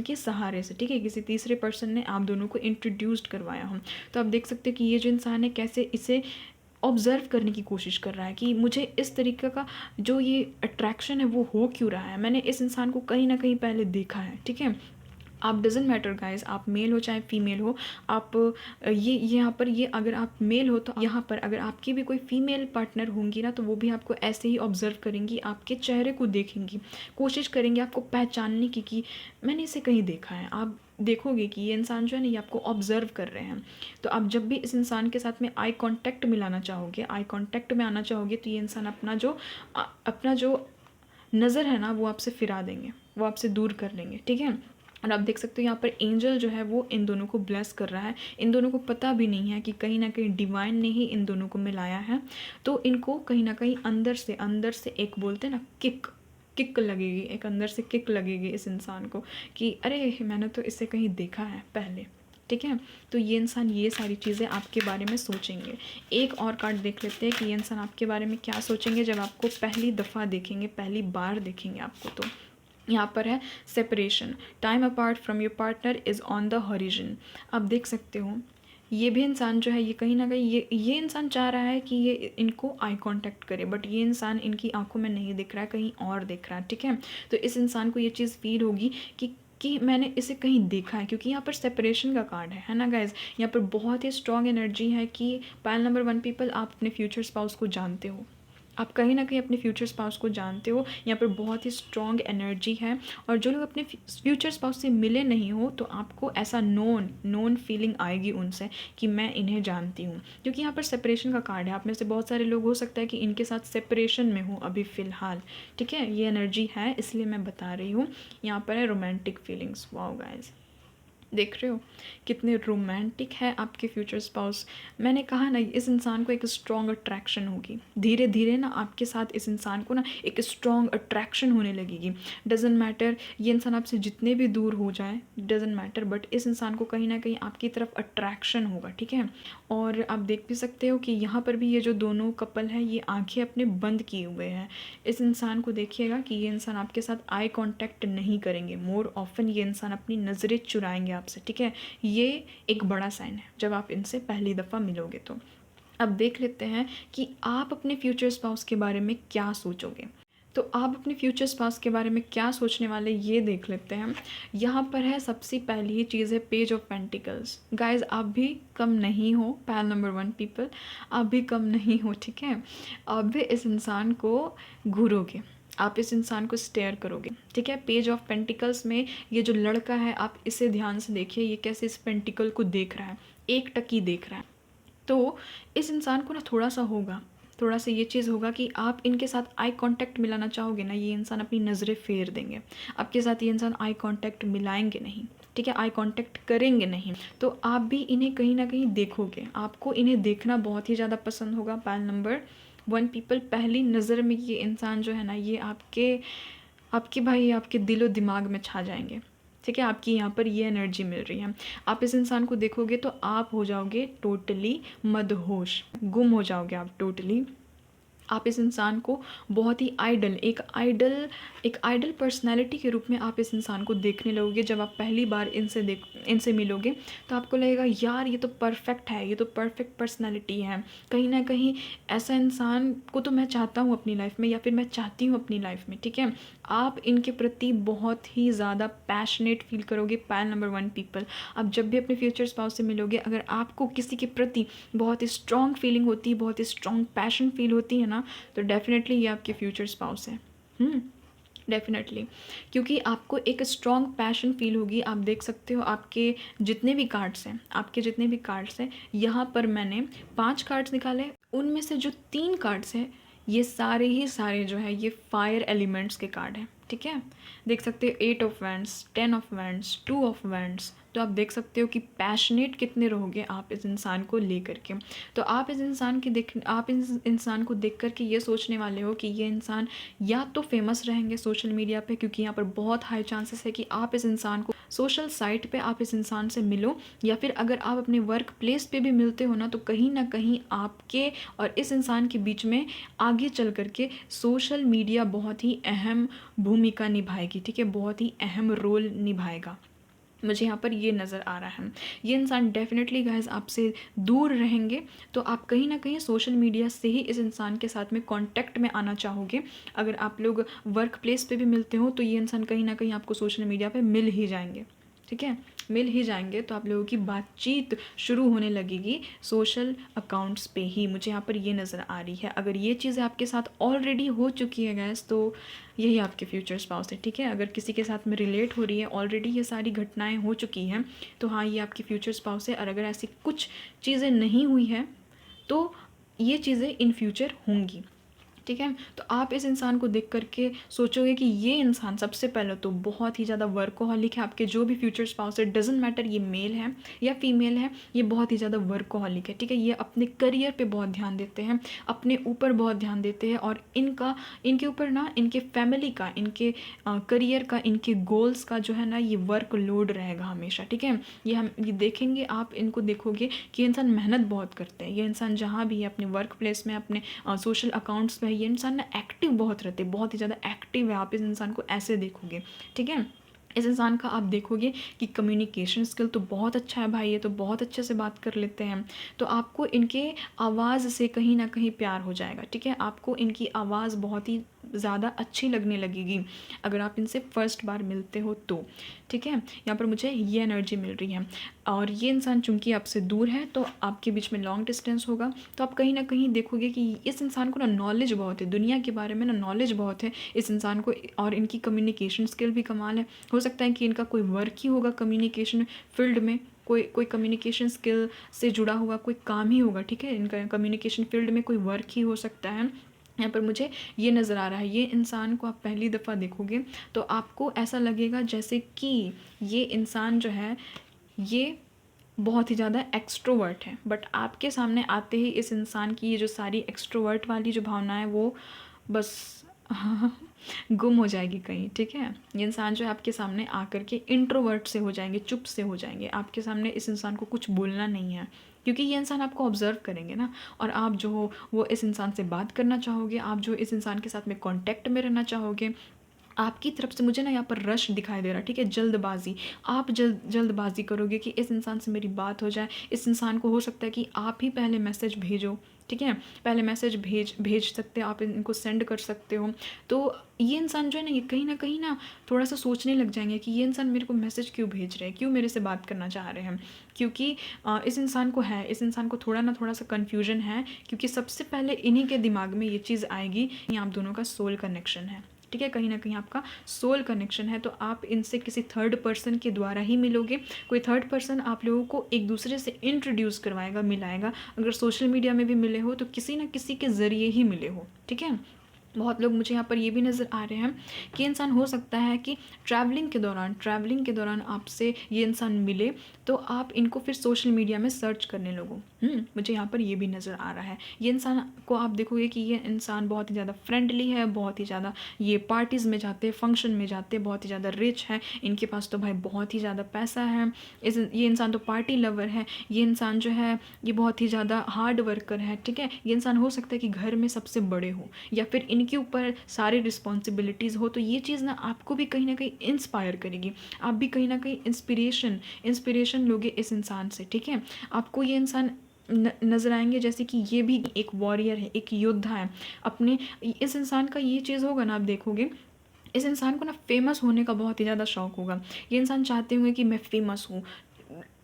के सहारे से, ठीक है? किसी तीसरे पर्सन ने आप दोनों को इंट्रोड्यूस्ड करवाया हो। तो आप देख सकते हो कि ये जो इंसान है कैसे इसे ऑब्ज़र्व करने की कोशिश कर रहा है कि मुझे इस तरीके का जो ये अट्रैक्शन है वो हो क्यों रहा है। मैंने इस इंसान को कहीं ना कहीं पहले देखा है, ठीक है? आप डजेंट मैटर गाइज, आप मेल हो चाहे फीमेल हो। आप ये यहाँ पर ये अगर आप मेल हो तो यहाँ पर अगर आपकी भी कोई फीमेल पार्टनर होंगी ना, तो वो भी आपको ऐसे ही ऑब्जर्व करेंगी, आपके चेहरे को देखेंगी, कोशिश करेंगे आपको पहचानने की कि मैंने इसे कहीं देखा है। आप देखोगे कि ये इंसान जो है ना ये आपको ऑब्जर्व कर रहे हैं। तो आप जब भी इस इंसान के साथ में आई कांटेक्ट मिलाना चाहोगे, आई कांटेक्ट में आना चाहोगे, तो ये इंसान अपना जो नज़र है ना वो आपसे फिरा देंगे, वो आपसे दूर कर लेंगे, ठीक है? और आप देख सकते हो यहाँ पर एंजल जो है वो इन दोनों को ब्लेस कर रहा है। इन दोनों को पता भी नहीं है कि कहीं ना कहीं डिवाइन ने ही इन दोनों को मिलाया है। तो इनको कहीं ना कहीं अंदर से एक बोलते हैं ना किक लगेगी, एक अंदर से किक लगेगी इस इंसान को कि अरे मैंने तो इसे कहीं देखा है पहले, ठीक है? तो ये इंसान ये सारी चीज़ें आपके बारे में सोचेंगे। एक और कार्ड देख लेते हैं कि ये इंसान आपके बारे में क्या सोचेंगे जब आपको पहली दफ़ा देखेंगे, पहली बार देखेंगे आपको। तो यहाँ पर है separation, time apart from your partner is on the horizon. आप देख सकते हो ये भी इंसान जो है ये कहीं ना कहीं ये इंसान चाह रहा है कि ये इनको आई कांटेक्ट करे, बट ये इंसान इनकी आंखों में नहीं दिख रहा है, कहीं और दिख रहा है, ठीक है? तो इस इंसान को ये चीज़ फील होगी कि मैंने इसे कहीं देखा है, क्योंकि यहाँ पर सेपरेशन का कार्ड है ना गाइज? यहाँ पर बहुत ही स्ट्रॉन्ग एनर्जी है कि पाइल नंबर 1 पीपल, आप अपने फ्यूचर स्पाउस को जानते हो, आप कहीं ना कहीं अपने फ्यूचर स्पाउस को जानते हो। यहाँ पर बहुत ही स्ट्रॉन्ग एनर्जी है। और जो लोग अपने फ्यूचर स्पाउस से मिले नहीं हो, तो आपको ऐसा नोन फीलिंग आएगी उनसे कि मैं इन्हें जानती हूँ, क्योंकि यहाँ पर सेपरेशन का कार्ड है। आप में से बहुत सारे लोग हो सकता है कि इनके साथ सेपरेशन में हो अभी फ़िलहाल, ठीक है? ये एनर्जी है इसलिए मैं बता रही हूँ। यहाँ पर है रोमांटिक फीलिंग्स। वाओ गाइज, देख रहे हो कितने रोमांटिक है आपके फ्यूचर स्पाउस। मैंने कहा ना इस इंसान को एक स्ट्रॉन्ग अट्रैक्शन होगी, धीरे धीरे ना आपके साथ इस इंसान को ना एक स्ट्रॉन्ग अट्रैक्शन होने लगेगी। डजेंट मैटर ये इंसान आपसे जितने भी दूर हो जाए, डजेंट मैटर, बट इस इंसान को कहीं ना कहीं आपकी तरफ अट्रैक्शन होगा, ठीक है? और आप देख भी सकते हो कि यहाँ पर भी ये जो दोनों कपल है ये आंखें अपने बंद किए हुए हैं। इस इंसान को देखिएगा कि ये इंसान आपके साथ आई कांटेक्ट नहीं करेंगे, मोर ऑफन ये इंसान अपनी नज़रें चुराएंगे आपसे, ठीक है? ये एक बड़ा साइन है जब आप इनसे पहली दफ़ा मिलोगे। तो अब देख लेते हैं कि आप अपने फ्यूचर स्पाउस के बारे में क्या सोचोगे। तो आप अपने फ्यूचर स्पाउस के बारे में क्या सोचने वाले ये देख लेते हैं। यहाँ पर है सबसे पहली ही चीज़ है पेज ऑफ पेंटिकल्स। गाइज आप भी कम नहीं हो, पैल नंबर 1 पीपल, आप भी कम नहीं हो, ठीक है। आप भी इस इंसान को घूरोगे, आप इस इंसान को स्टेयर करोगे, ठीक है। पेज ऑफ पेंटिकल्स में ये जो लड़का है, आप इसे ध्यान से देखिए, ये कैसे इस पेंटिकल को देख रहा है, एक टकी देख रहा है। तो इस इंसान को ना थोड़ा सा ये चीज़ होगा कि आप इनके साथ आई कांटेक्ट मिलाना चाहोगे ना, ये इंसान अपनी नज़रें फेर देंगे आपके साथ, ये इंसान आई कांटेक्ट मिलाएंगे नहीं, ठीक है, आई कांटेक्ट करेंगे नहीं। तो आप भी इन्हें कहीं ना कहीं देखोगे, आपको इन्हें देखना बहुत ही ज़्यादा पसंद होगा। पैल नंबर 1 पीपल, पहली नज़र में ये इंसान जो है ना, ये आपके भाई आपके दिलो दिमाग में छा जाएंगे, ठीक है। आपकी यहाँ पर ये एनर्जी मिल रही है। आप इस इंसान को देखोगे तो आप हो जाओगे टोटली मदहोश, गुम हो जाओगे आप टोटली। आप इस इंसान को बहुत ही एक आइडल पर्सनैलिटी के रूप में आप इस इंसान को देखने लगोगे। जब आप पहली बार इनसे मिलोगे तो आपको लगेगा यार ये तो परफेक्ट है, ये तो परफेक्ट पर्सनैलिटी है। कहीं ना कहीं ऐसा इंसान को तो मैं चाहता हूँ अपनी लाइफ में, या फिर मैं चाहती हूँ अपनी लाइफ में, ठीक है। आप इनके प्रति बहुत ही ज़्यादा पैशनेट फील करोगे। पैल नंबर 1 पीपल, आप जब भी अपने फ्यूचर स्पाउस से मिलोगे, अगर आपको किसी के प्रति बहुत ही स्ट्रॉन्ग फीलिंग होती है, बहुत ही स्ट्रॉन्ग पैशन फील होती है ना, तो डेफिनेटली ये आपके फ्यूचर स्पाउस है। डेफिनेटली, क्योंकि आपको एक स्ट्रॉन्ग पैशन फील होगी। आप देख सकते हो आपके जितने भी कार्ड्स हैं, यहाँ पर मैंने 5 कार्ड्स निकाले, उनमें से जो 3 कार्ड्स हैं ये सारे जो है ये फायर एलिमेंट्स के कार्ड हैं, ठीक है। देख सकते हो 8 of wands, 10 of wands, 2 of wands. तो आप देख सकते हो कि पैशनेट कितने रहोगे आप इस इंसान को लेकर के। तो आप इस इंसान को देख कर के ये सोचने वाले हो कि ये इंसान या तो फेमस रहेंगे सोशल मीडिया पे, क्योंकि यहाँ पर बहुत हाई चांसेस है कि आप इस इंसान को सोशल साइट पे आप इस इंसान से मिलो, या फिर अगर आप अपने वर्क प्लेस पे भी मिलते हो ना, तो कहीं ना कहीं आपके और इस इंसान के बीच में आगे चल कर के सोशल मीडिया बहुत ही अहम भूमिका निभाएगी, ठीक है, बहुत ही अहम रोल निभाएगा। मुझे यहाँ पर ये नज़र आ रहा है। ये इंसान डेफिनेटली गाइस आपसे दूर रहेंगे, तो आप कहीं ना कहीं सोशल मीडिया से ही इस इंसान के साथ में कांटेक्ट में आना चाहोगे। अगर आप लोग वर्क प्लेस पे भी मिलते हो तो ये इंसान कहीं ना कहीं आपको सोशल मीडिया पे मिल ही जाएंगे, ठीक है, मिल ही जाएंगे। तो आप लोगों की बातचीत शुरू होने लगेगी सोशल अकाउंट्स पे ही, मुझे यहाँ पर ये नज़र आ रही है। अगर ये चीज़ें आपके साथ ऑलरेडी हो चुकी है गैस, तो यही आपके फ्यूचर स्पाउस है, ठीक है। अगर किसी के साथ में रिलेट हो रही है, ऑलरेडी ये सारी घटनाएं हो चुकी हैं, तो हाँ ये आपकी फ्यूचर स्पाउस है। और अगर ऐसी कुछ चीज़ें नहीं हुई हैं तो ये चीज़ें इन फ्यूचर होंगी, ठीक है। तो आप इस इंसान को देख करके सोचोगे कि ये इंसान सबसे पहले तो बहुत ही ज़्यादा वर्कोहॉलिक है। आपके जो भी फ्यूचर स्पाउस है, डजेंट मैटर ये मेल है या फीमेल है, ये बहुत ही ज़्यादा वर्कोहॉलिक है, ठीक है। ये अपने करियर पे बहुत ध्यान देते हैं, अपने ऊपर बहुत ध्यान देते हैं, और इनके ऊपर ना इनके फैमिली का, इनके करियर का, इनके गोल्स का जो है ना ये वर्क लोड रहेगा हमेशा, ठीक है। ये देखेंगे, आप इनको देखोगे कि ये इंसान मेहनत बहुत करते हैं। ये इंसान जहाँ भी है, अपने वर्क प्लेस में, अपने सोशल अकाउंट्स में, ये इंसान ना एक्टिव बहुत रहते हैं, बहुत ही ज़्यादा एक्टिव है। आप इस इंसान को ऐसे देखोगे, ठीक है। इस इंसान का आप देखोगे कि कम्युनिकेशन स्किल तो बहुत अच्छा है भाई, ये तो बहुत अच्छे से बात कर लेते हैं। तो आपको इनके आवाज़ से कहीं ना कहीं प्यार हो जाएगा, ठीक है। आपको इनकी आवाज़ बहुत ही ज़्यादा अच्छी लगने लगेगी अगर आप इनसे फर्स्ट बार मिलते हो तो, ठीक है। यहाँ पर मुझे ये एनर्जी मिल रही है। और ये इंसान चूंकि आपसे दूर है तो आपके बीच में लॉन्ग डिस्टेंस होगा, तो आप कहीं ना कहीं देखोगे कि इस इंसान को ना नॉलेज बहुत है, दुनिया के बारे में ना नॉलेज बहुत है इस इंसान को, और इनकी कम्युनिकेशन स्किल भी कमाल है। हो सकता है कि इनका कोई वर्क ही होगा कम्युनिकेशन फील्ड में, कोई कम्युनिकेशन स्किल से जुड़ा हुआ कोई काम ही होगा, ठीक है। इनका कम्युनिकेशन फील्ड में कोई वर्क ही हो सकता है। यहाँ पर मुझे ये नज़र आ रहा है, ये इंसान को आप पहली दफ़ा देखोगे तो आपको ऐसा लगेगा जैसे कि ये इंसान जो है ये बहुत ही ज़्यादा एक्सट्रोवर्ट है, बट आपके सामने आते ही इस इंसान की ये जो सारी एक्सट्रोवर्ट वाली जो भावना है वो बस गुम हो जाएगी कहीं, ठीक है। ये इंसान जो है आपके सामने आकर के इंट्रोवर्ट से हो जाएंगे, चुप से हो जाएंगे। आपके सामने इस इंसान को कुछ बोलना नहीं है, क्योंकि ये इंसान आपको ऑब्जर्व करेंगे ना, और आप जो हो वो इस इंसान से बात करना चाहोगे, आप जो इस इंसान के साथ में कांटेक्ट में रहना चाहोगे, आपकी तरफ से मुझे ना यहाँ पर रश दिखाई दे रहा है, ठीक है, जल्दबाजी। आप जल्दबाजी करोगे कि इस इंसान से मेरी बात हो जाए। इस इंसान को हो सकता है कि आप ही पहले मैसेज भेजो, ठीक है, पहले मैसेज भेज सकते हो आप, इनको सेंड कर सकते हो। तो ये इंसान जो है ना, ये कहीं ना थोड़ा सा सोचने लग जाएंगे कि ये इंसान मेरे को मैसेज क्यों भेज रहे हैं, क्यों मेरे से बात करना चाह रहे हैं। क्योंकि इस इंसान को है, इस इंसान को थोड़ा सा कन्फ्यूजन है, क्योंकि सबसे पहले इन्हीं के दिमाग में ये चीज़ आएगी, ये आप दोनों का सोल कनेक्शन है, ठीक है, कहीं ना कहीं आपका सोल कनेक्शन है। तो आप इनसे किसी थर्ड पर्सन के द्वारा ही मिलोगे। कोई थर्ड पर्सन आप लोगों को एक दूसरे से इंट्रोड्यूस करवाएगा, मिलाएगा। अगर सोशल मीडिया में भी मिले हो तो किसी ना किसी के ज़रिए ही मिले हो, ठीक है। बहुत लोग मुझे यहाँ पर ये भी नज़र आ रहे हैं कि इंसान हो सकता है कि ट्रैवलिंग के दौरान आपसे ये इंसान मिले, तो आप इनको फिर सोशल मीडिया में सर्च करने लगो। मुझे यहाँ पर ये भी नज़र आ रहा है। ये इंसान को आप देखोगे कि ये इंसान बहुत ही ज़्यादा फ्रेंडली है, बहुत ही ज़्यादा ये पार्टीज़ में जाते हैं, फंक्शन में जाते हैं, बहुत ही ज़्यादा रिच है, इनके पास तो भाई बहुत ही ज़्यादा पैसा है। ये इंसान तो पार्टी लवर है। ये इंसान जो है ये बहुत ही ज़्यादा हार्ड वर्कर है, ठीक है। ये इंसान हो सकता है कि घर में सबसे बड़े हो, या फिर इनके ऊपर सारी रिस्पॉन्सिबिलिटीज़ हो। तो ये चीज़ ना आपको भी कहीं ना कहीं इंस्पायर करेगी। आप भी कहीं ना कहीं इंस्पिरेशन लोगे इस इंसान से, ठीक है। आपको ये इंसान नज़र आएंगे जैसे कि ये भी एक वॉरियर है, एक योद्धा है अपने। इस इंसान का ये चीज़ होगा ना, आप देखोगे इस इंसान को ना फेमस होने का बहुत ही ज़्यादा शौक होगा। ये इंसान चाहते होंगे कि मैं फेमस हूँ,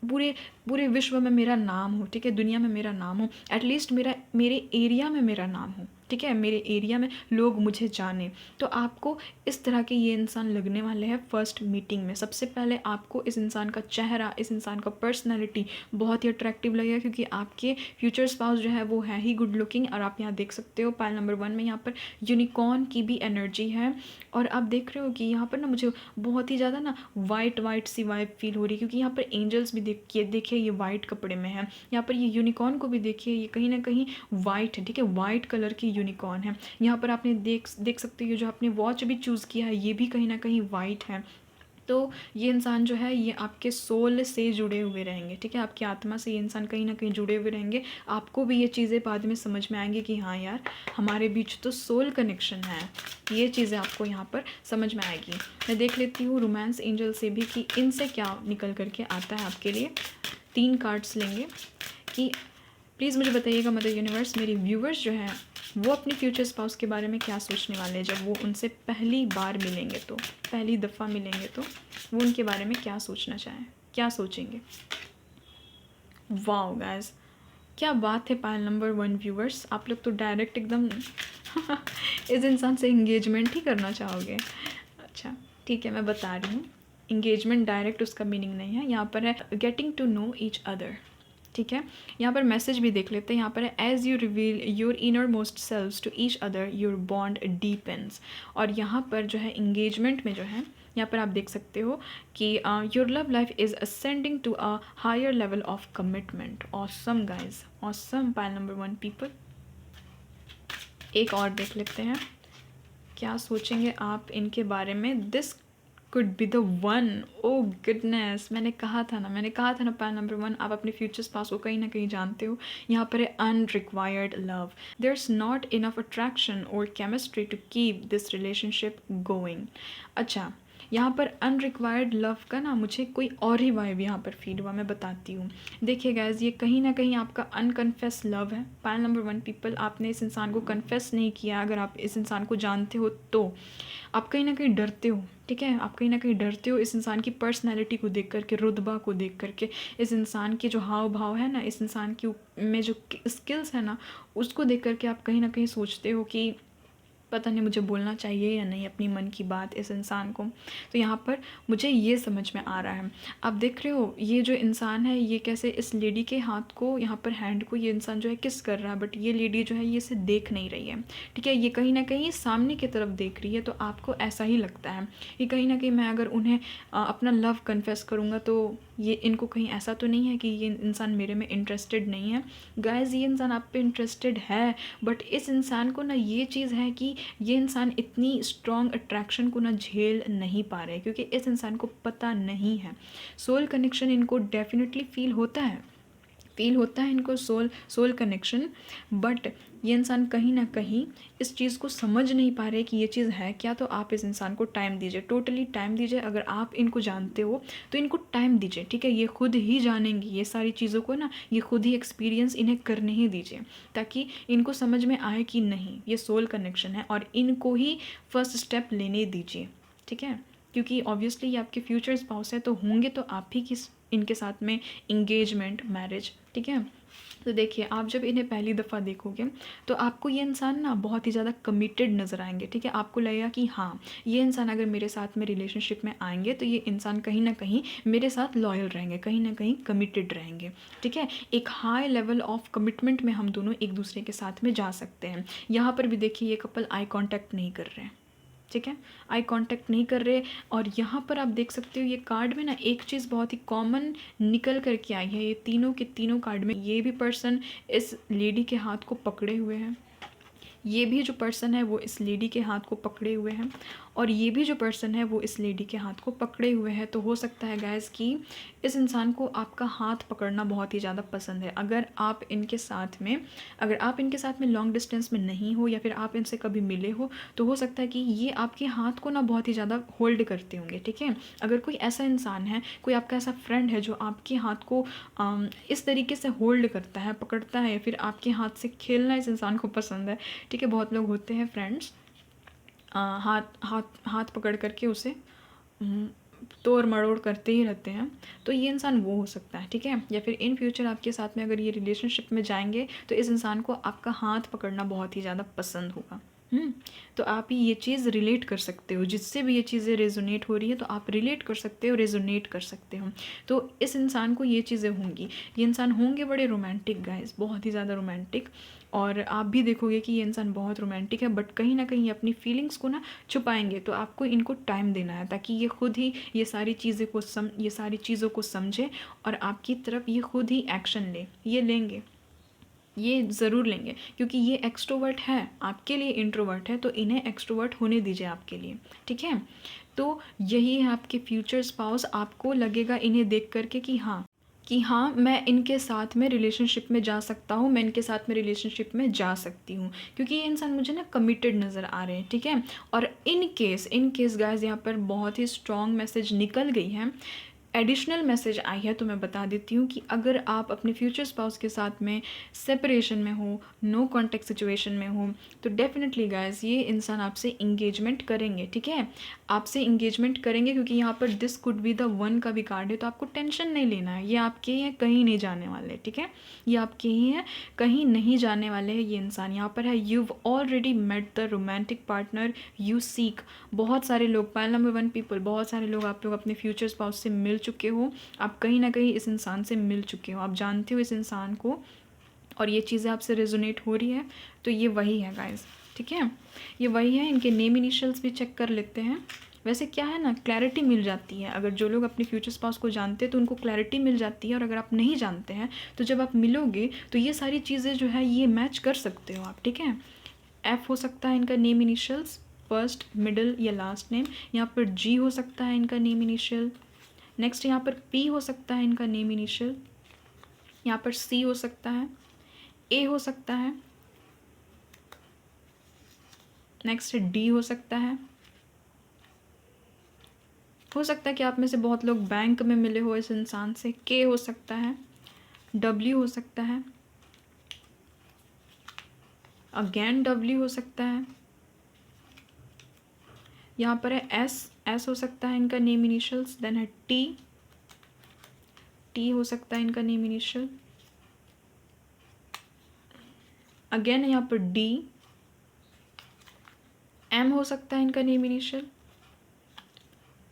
पूरे पूरे विश्व में मेरा नाम हो, ठीक है, दुनिया में मेरा नाम हो, एटलीस्ट मेरे एरिया में मेरा नाम हो, ठीक है, मेरे एरिया में लोग मुझे जाने। तो आपको इस तरह के ये इंसान लगने वाले हैं फर्स्ट मीटिंग में। सबसे पहले आपको इस इंसान का चेहरा, इस इंसान का पर्सनैलिटी बहुत ही अट्रैक्टिव लगेगा, क्योंकि आपके फ्यूचर स्पाउस जो है वो है ही गुड लुकिंग। और आप यहाँ देख सकते हो पाइल नंबर 1 में यहाँ पर यूनिकॉर्न की भी एनर्जी है। और आप देख रहे हो कि यहाँ पर ना मुझे बहुत ही ज़्यादा ना वाइट सी वाइब फील हो रही है, क्योंकि यहाँ पर एंजल्स भी देखिए ये वाइट कपड़े में है। यहाँ पर ये यूनिकॉर्न को भी देखिए, ये कहीं ना कहीं वाइट है, ठीक है, वाइट कलर की यूनिकॉर्न है। यहाँ पर आपने देख सकते हो, जो आपने वॉच भी चूज़ किया है ये भी कहीं ना कहीं वाइट है। तो ये इंसान जो है ये आपके सोल से जुड़े हुए रहेंगे, ठीक है, आपकी आत्मा से ये इंसान कहीं ना कहीं जुड़े हुए रहेंगे। आपको भी ये चीज़ें बाद में समझ में आएंगी कि हाँ यार, हमारे बीच तो सोल कनेक्शन है। ये चीज़ें आपको यहाँ पर समझ में आएगी। मैं देख लेती हूँ रोमांस एंजल से भी कि इनसे क्या निकल करके आता है आपके लिए। 3 कार्ड्स लेंगे कि प्लीज़ मुझे बताइएगा मदर यूनिवर्स, मेरे व्यूवर्स जो हैं वो अपने फ्यूचर स्पाउस के बारे में क्या सोचने वाले हैं जब वो उनसे पहली बार मिलेंगे, तो पहली दफ़ा मिलेंगे तो वो उनके बारे में क्या सोचना चाहें, क्या सोचेंगे। वाओ गाइस, क्या बात है पायल नंबर 1 व्यूवर्स, आप लोग तो डायरेक्ट एकदम इस इंसान से इंगेजमेंट ही करना चाहोगे। अच्छा ठीक है, मैं बता रही हूँ, इंगेजमेंट डायरेक्ट उसका मीनिंग नहीं है, यहाँ पर है getting to know each other, ठीक है। यहाँ पर मैसेज भी देख लेते हैं। यहाँ पर है as you reveal your innermost selves to each other your bond deepens. और यहाँ पर जो है इंगेजमेंट में जो है यहाँ पर आप देख सकते हो कि your love life is ascending to a higher level of commitment. Awesome guys, awesome pile number 1 people. एक और देख लेते हैं क्या सोचेंगे आप इनके बारे में। This could be the one. Oh goodness, मैंने कहा था ना पाइल नंबर 1 आप अपने फ्यूचर स्पाउस को कहीं ना कहीं जानते हो। यहाँ पर है unrequired love. There is not enough attraction और chemistry to keep this relationship going. अच्छा, यहाँ पर अनरिक्वायर्ड लव का ना मुझे कोई और ही वाइब यहाँ पर फील हुआ, मैं बताती हूँ। देखिए गाइज, ये कहीं ना कहीं आपका अनकन्फेस लव है। पाइल नंबर 1 पीपल, आपने इस इंसान को कन्फेस नहीं किया। अगर आप इस इंसान को जानते हो तो आप कहीं ना कहीं डरते हो, ठीक है, आप कहीं ना कहीं डरते हो इस इंसान की पर्सनैलिटी को देख करके, रुतबा को देख करके, इस इंसान के जो हाव भाव है ना, इस इंसान की में जो स्किल्स है ना, उसको देख करके आप कहीं ना कहीं सोचते हो कि पता नहीं मुझे बोलना चाहिए या नहीं अपनी मन की बात इस इंसान को। तो यहाँ पर मुझे ये समझ में आ रहा है। आप देख रहे हो ये जो इंसान है ये कैसे इस लेडी के हाथ को, यहाँ पर हैंड को ये इंसान जो है किस कर रहा है, बट ये लेडी जो है ये इसे देख नहीं रही है, ठीक है, ये कहीं ना कहीं सामने की तरफ देख रही है। तो आपको ऐसा ही लगता है कि कहीं ना कहीं मैं अगर उन्हें अपना लव कन्फेस करूँगा तो ये इनको कहीं ऐसा तो नहीं है कि ये इंसान मेरे में इंटरेस्टेड नहीं है। गाइज, ये इंसान आप पे इंटरेस्टेड है, बट इस इंसान को ना ये चीज़ है कि ये इंसान इतनी स्ट्रॉन्ग अट्रैक्शन को ना झेल नहीं पा रहे, क्योंकि इस इंसान को पता नहीं है। सोल कनेक्शन इनको डेफिनेटली फील होता है इनको सोल कनेक्शन, बट ये इंसान कहीं ना कहीं इस चीज़ को समझ नहीं पा रहे कि ये चीज़ है क्या, तो आप इस इंसान को टाइम दीजिए, टोटली टाइम दीजिए। अगर आप इनको जानते हो तो इनको टाइम दीजिए, ठीक है। ये खुद ही जानेंगी ये सारी चीज़ों को ना, ये खुद ही एक्सपीरियंस इन्हें करने ही दीजिए, ताकि इनको समझ में आए कि नहीं ये सोल कनेक्शन है, और इनको ही फर्स्ट स्टेप लेने दीजिए, ठीक है। क्योंकि ऑब्वियसली ये आपके फ्यूचर स्पाउस है, तो होंगे तो आप ही किस इनके साथ में इंगेजमेंट, मैरिज, ठीक है। तो देखिए, आप जब इन्हें पहली दफ़ा देखोगे तो आपको ये इंसान ना बहुत ही ज़्यादा कमिटेड नज़र आएंगे, ठीक है। आपको लगेगा कि हाँ, ये इंसान अगर मेरे साथ में रिलेशनशिप में आएंगे तो ये इंसान कहीं ना कहीं मेरे साथ लॉयल रहेंगे, कहीं ना कहीं कमिटेड रहेंगे, ठीक है। एक हाई लेवल ऑफ कमिटमेंट में हम दोनों एक दूसरे के साथ में जा सकते हैं। यहाँ पर भी देखिए, ये कपल आई कॉन्टैक्ट नहीं कर रहे हैं, ठीक है, आई कांटेक्ट नहीं कर रहे। और यहाँ पर आप देख सकते हो ये कार्ड में ना एक चीज़ बहुत ही कॉमन निकल करके आई है, ये तीनों के तीनों कार्ड में ये भी पर्सन इस लेडी के हाथ को पकड़े हुए हैं, ये भी जो पर्सन है वो इस लेडी के हाथ को पकड़े हुए हैं, और ये भी जो पर्सन है वो इस लेडी के हाथ को पकड़े हुए हैं। तो हो सकता है गाइस कि इस इंसान को आपका हाथ पकड़ना बहुत ही ज़्यादा पसंद है। अगर आप इनके साथ में लॉन्ग डिस्टेंस में नहीं हो, या फिर आप इनसे कभी मिले हो, तो हो सकता है कि ये आपके हाथ को ना बहुत ही ज़्यादा होल्ड करते होंगे, ठीक है। अगर कोई ऐसा इंसान है, कोई आपका ऐसा फ्रेंड है जो आपके हाथ को इस तरीके से होल्ड करता है, पकड़ता है, या फिर आपके हाथ से खेलना इस इंसान को पसंद है, ठीक है। बहुत लोग होते हैं फ्रेंड्स, हाथ हाथ हाथ पकड़ करके उसे तोड़ मरोड़ करते ही रहते हैं, तो ये इंसान वो हो सकता है, ठीक है। या फिर इन फ्यूचर आपके साथ में अगर ये रिलेशनशिप में जाएंगे तो इस इंसान को आपका हाथ पकड़ना बहुत ही ज़्यादा पसंद होगा। तो आप ही ये चीज़ रिलेट कर सकते हो, जिससे भी ये चीज़ें रेजोनेट हो रही है तो आप रिलेट कर सकते हो, रेजोनेट कर सकते हो। तो इस इंसान को ये चीज़ें होंगी, ये इंसान होंगे बड़े रोमांटिक गाइस, बहुत ही ज़्यादा रोमांटिक। और आप भी देखोगे कि ये इंसान बहुत रोमांटिक है, बट कहीं ना कहीं अपनी फीलिंग्स को ना छुपाएंगे। तो आपको इनको टाइम देना है, ताकि ये खुद ही ये सारी चीज़ों को समझे, और आपकी तरफ ये खुद ही एक्शन ले, ये लेंगे, ये ज़रूर लेंगे। क्योंकि ये एक्सट्रोवर्ट है, आपके लिए इंट्रोवर्ट है, तो इन्हें एक्सट्रोवर्ट होने दीजिए आपके लिए, ठीक है। तो यही है आपके फ्यूचर स्पाउस। आपको लगेगा इन्हें देख करके कि हाँ मैं इनके साथ में रिलेशनशिप में जा सकता हूँ, मैं इनके साथ में रिलेशनशिप में जा सकती हूँ, क्योंकि ये इंसान मुझे ना कमिटेड नज़र आ रहे हैं, ठीक है। और इन केस गाइस, यहाँ पर बहुत ही स्ट्रॉन्ग मैसेज निकल गई है, एडिशनल मैसेज आई है। तो मैं बता देती हूँ कि अगर आप अपने फ्यूचर स्पाउस के साथ में सेपरेशन में हो, नो कॉन्टेक्ट सिचुएशन में हो, तो डेफिनेटली गाइस ये इंसान आपसे इंगेजमेंट करेंगे, ठीक है। आपसे इंगेजमेंट करेंगे, क्योंकि यहाँ पर this could be the one का भी कार्ड है। तो आपको टेंशन नहीं लेना है, ये आपके ही हैं, कहीं नहीं जाने वाले, ठीक है। ये आपके ही हैं, कहीं नहीं जाने वाले हैं। ये इंसान यहाँ पर है, you already met the romantic partner you seek. बहुत सारे लोग, पाइल नंबर 1 पीपल, बहुत सारे लोग, आप लोग अपने फ्यूचर स्पाउस से मिल चुके हो, आप कहीं ना कहीं इस इंसान से मिल चुके हो, आप जानते हो इस इंसान को, और ये चीज़ें आपसे रेजोनेट हो रही है। तो ये वही है गाइस, ठीक है, ये वही है। इनके नेम इनिशियल्स भी चेक कर लेते हैं। वैसे क्या है ना, क्लैरिटी मिल जाती है। अगर जो लोग अपने फ्यूचर स्पाउस को जानते हैं तो उनको क्लैरिटी मिल जाती है, और अगर आप नहीं जानते हैं तो जब आप मिलोगे तो ये सारी चीज़ें जो है ये मैच कर सकते हो आप, ठीक है। एफ हो सकता है इनका नेम इनिशियल्स, फर्स्ट, मिडिल या लास्ट नेम। यहाँ पर जी हो सकता है इनका नेम इनिशियल। नेक्स्ट यहाँ पर पी हो सकता है इनका नेम इनिशियल। यहाँ पर सी हो सकता है, ए हो सकता है, नेक्स्ट डी हो सकता है। हो सकता है कि आप में से बहुत लोग बैंक में मिले हो इस इंसान से। के हो सकता है, डब्ल्यू हो सकता है, अगेन डब्ल्यू हो सकता है। यहाँ पर है एस हो सकता है इनका नेम इनिशियल्स। देन है टी हो सकता है इनका नेम इनिशियल। अगेन यहाँ पर डी, एम हो सकता है इनका नेम इनिशियल,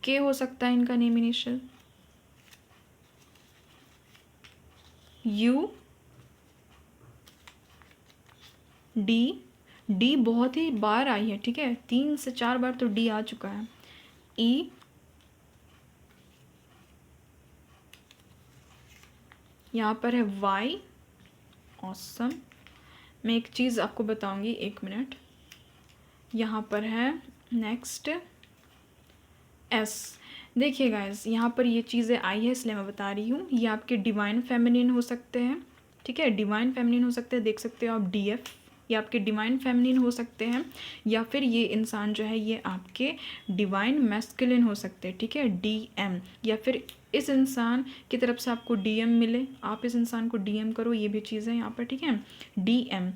के हो सकता है इनका नेम इनिशियल, यू, डी बहुत ही बार आई है, ठीक है, 3 से 4 बार तो डी आ चुका है। ई, यहाँ पर है वाई, ऑसम। मैं एक चीज़ आपको बताऊंगी, 1 मिनट। यहाँ पर है नेक्स्ट एस। देखिए गाइस, यहाँ पर ये चीज़ें आई है इसलिए मैं बता रही हूँ। ये आपके डिवाइन फेमिनिन हो सकते हैं, ठीक है, डिवाइन फेमिनिन हो सकते हैं। देख सकते हो आप DF, ये आपके डिवाइन फेमिनिन हो सकते हैं, या फिर ये इंसान जो है ये आपके डिवाइन मैस्कुलिन हो सकते हैं, ठीक है, DM, या फिर इस इंसान की तरफ से आपको DM मिले, आप इस इंसान को DM करो, ये भी चीज़ है यहाँ पर, ठीक है। DM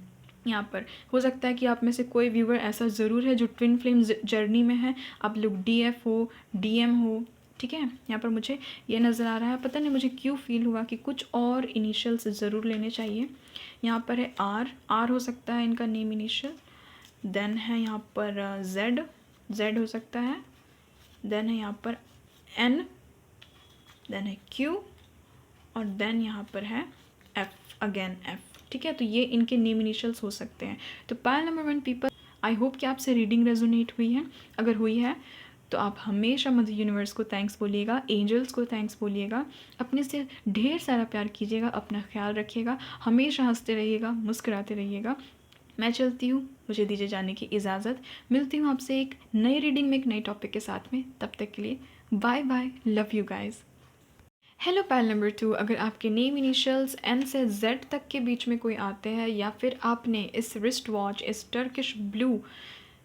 यहाँ पर हो सकता है कि आप में से कोई व्यूअर ऐसा ज़रूर है जो ट्विन फ्लेम जर्नी में है, आप लोग DF हो, DM हो, ठीक है। यहाँ पर मुझे ये नज़र आ रहा है, पता नहीं मुझे क्यों फील हुआ कि कुछ और इनिशियल्स ज़रूर लेने चाहिए। यहाँ पर है R हो सकता है इनका नेम इनिशियल, देन है यहाँ पर Z हो सकता है, देन है यहाँ पर N, देन है Q, और देन यहाँ पर है F, अगेन F, ठीक है। तो ये इनके नेम इनिशियल्स हो सकते हैं। तो pile number 1 people, I hope कि आपसे रीडिंग रेजोनेट हुई है। अगर हुई है तो आप हमेशा मदर यूनिवर्स को थैंक्स बोलिएगा, एंजल्स को थैंक्स बोलिएगा, अपने से ढेर सारा प्यार कीजिएगा, अपना ख्याल रखिएगा, हमेशा हंसते रहिएगा, मुस्कुराते रहिएगा। मैं चलती हूँ, मुझे दीजिए जाने की इजाज़त। मिलती हूँ आपसे एक नई रीडिंग में एक नई टॉपिक के साथ में। तब तक के लिए bye bye, love you guys. Hello pile number 2, अगर आपके नेम इनिशियल्स N से Z तक के बीच में कोई आते हैं, या फिर आपने इस रिस्ट वॉच, इस Turkish blue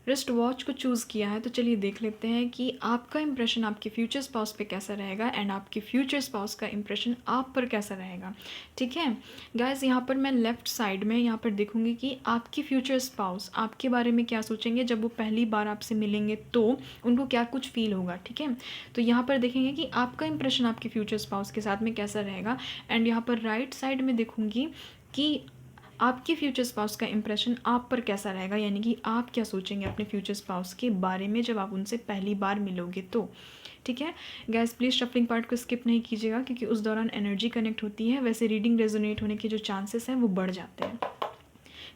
wrist watch choose चूज़ किया है, तो चलिए देख लेते हैं कि आपका इंप्रेशन आपके फ्यूचर स्पाउस पे कैसा रहेगा एंड आपके फ्यूचर स्पाउस का इंप्रेशन आप पर कैसा रहेगा, ठीक है गाइज। यहाँ पर मैं लेफ़्ट साइड में यहाँ पर देखूंगी कि आपकी फ्यूचर स्पाउस आपके बारे में क्या सोचेंगे जब वो पहली बार आपसे मिलेंगे, तो उनको क्या कुछ फील होगा, ठीक है। तो यहाँ पर देखेंगे कि आपका इंप्रेशन आपके फ्यूचर स्पाउस के साथ में कैसा रहेगा, एंड यहाँ पर राइट साइड में देखूंगी कि आपके फ्यूचर स्पाउस का इंप्रेशन आप पर कैसा रहेगा, यानी कि आप क्या सोचेंगे अपने फ्यूचर स्पाउस के बारे में जब आप उनसे पहली बार मिलोगे, तो ठीक है गाइस। प्लीज़ शफलिंग पार्ट को स्किप नहीं कीजिएगा, क्योंकि उस दौरान एनर्जी कनेक्ट होती है, वैसे रीडिंग रेजोनेट होने के जो चांसेस हैं वो बढ़ जाते हैं।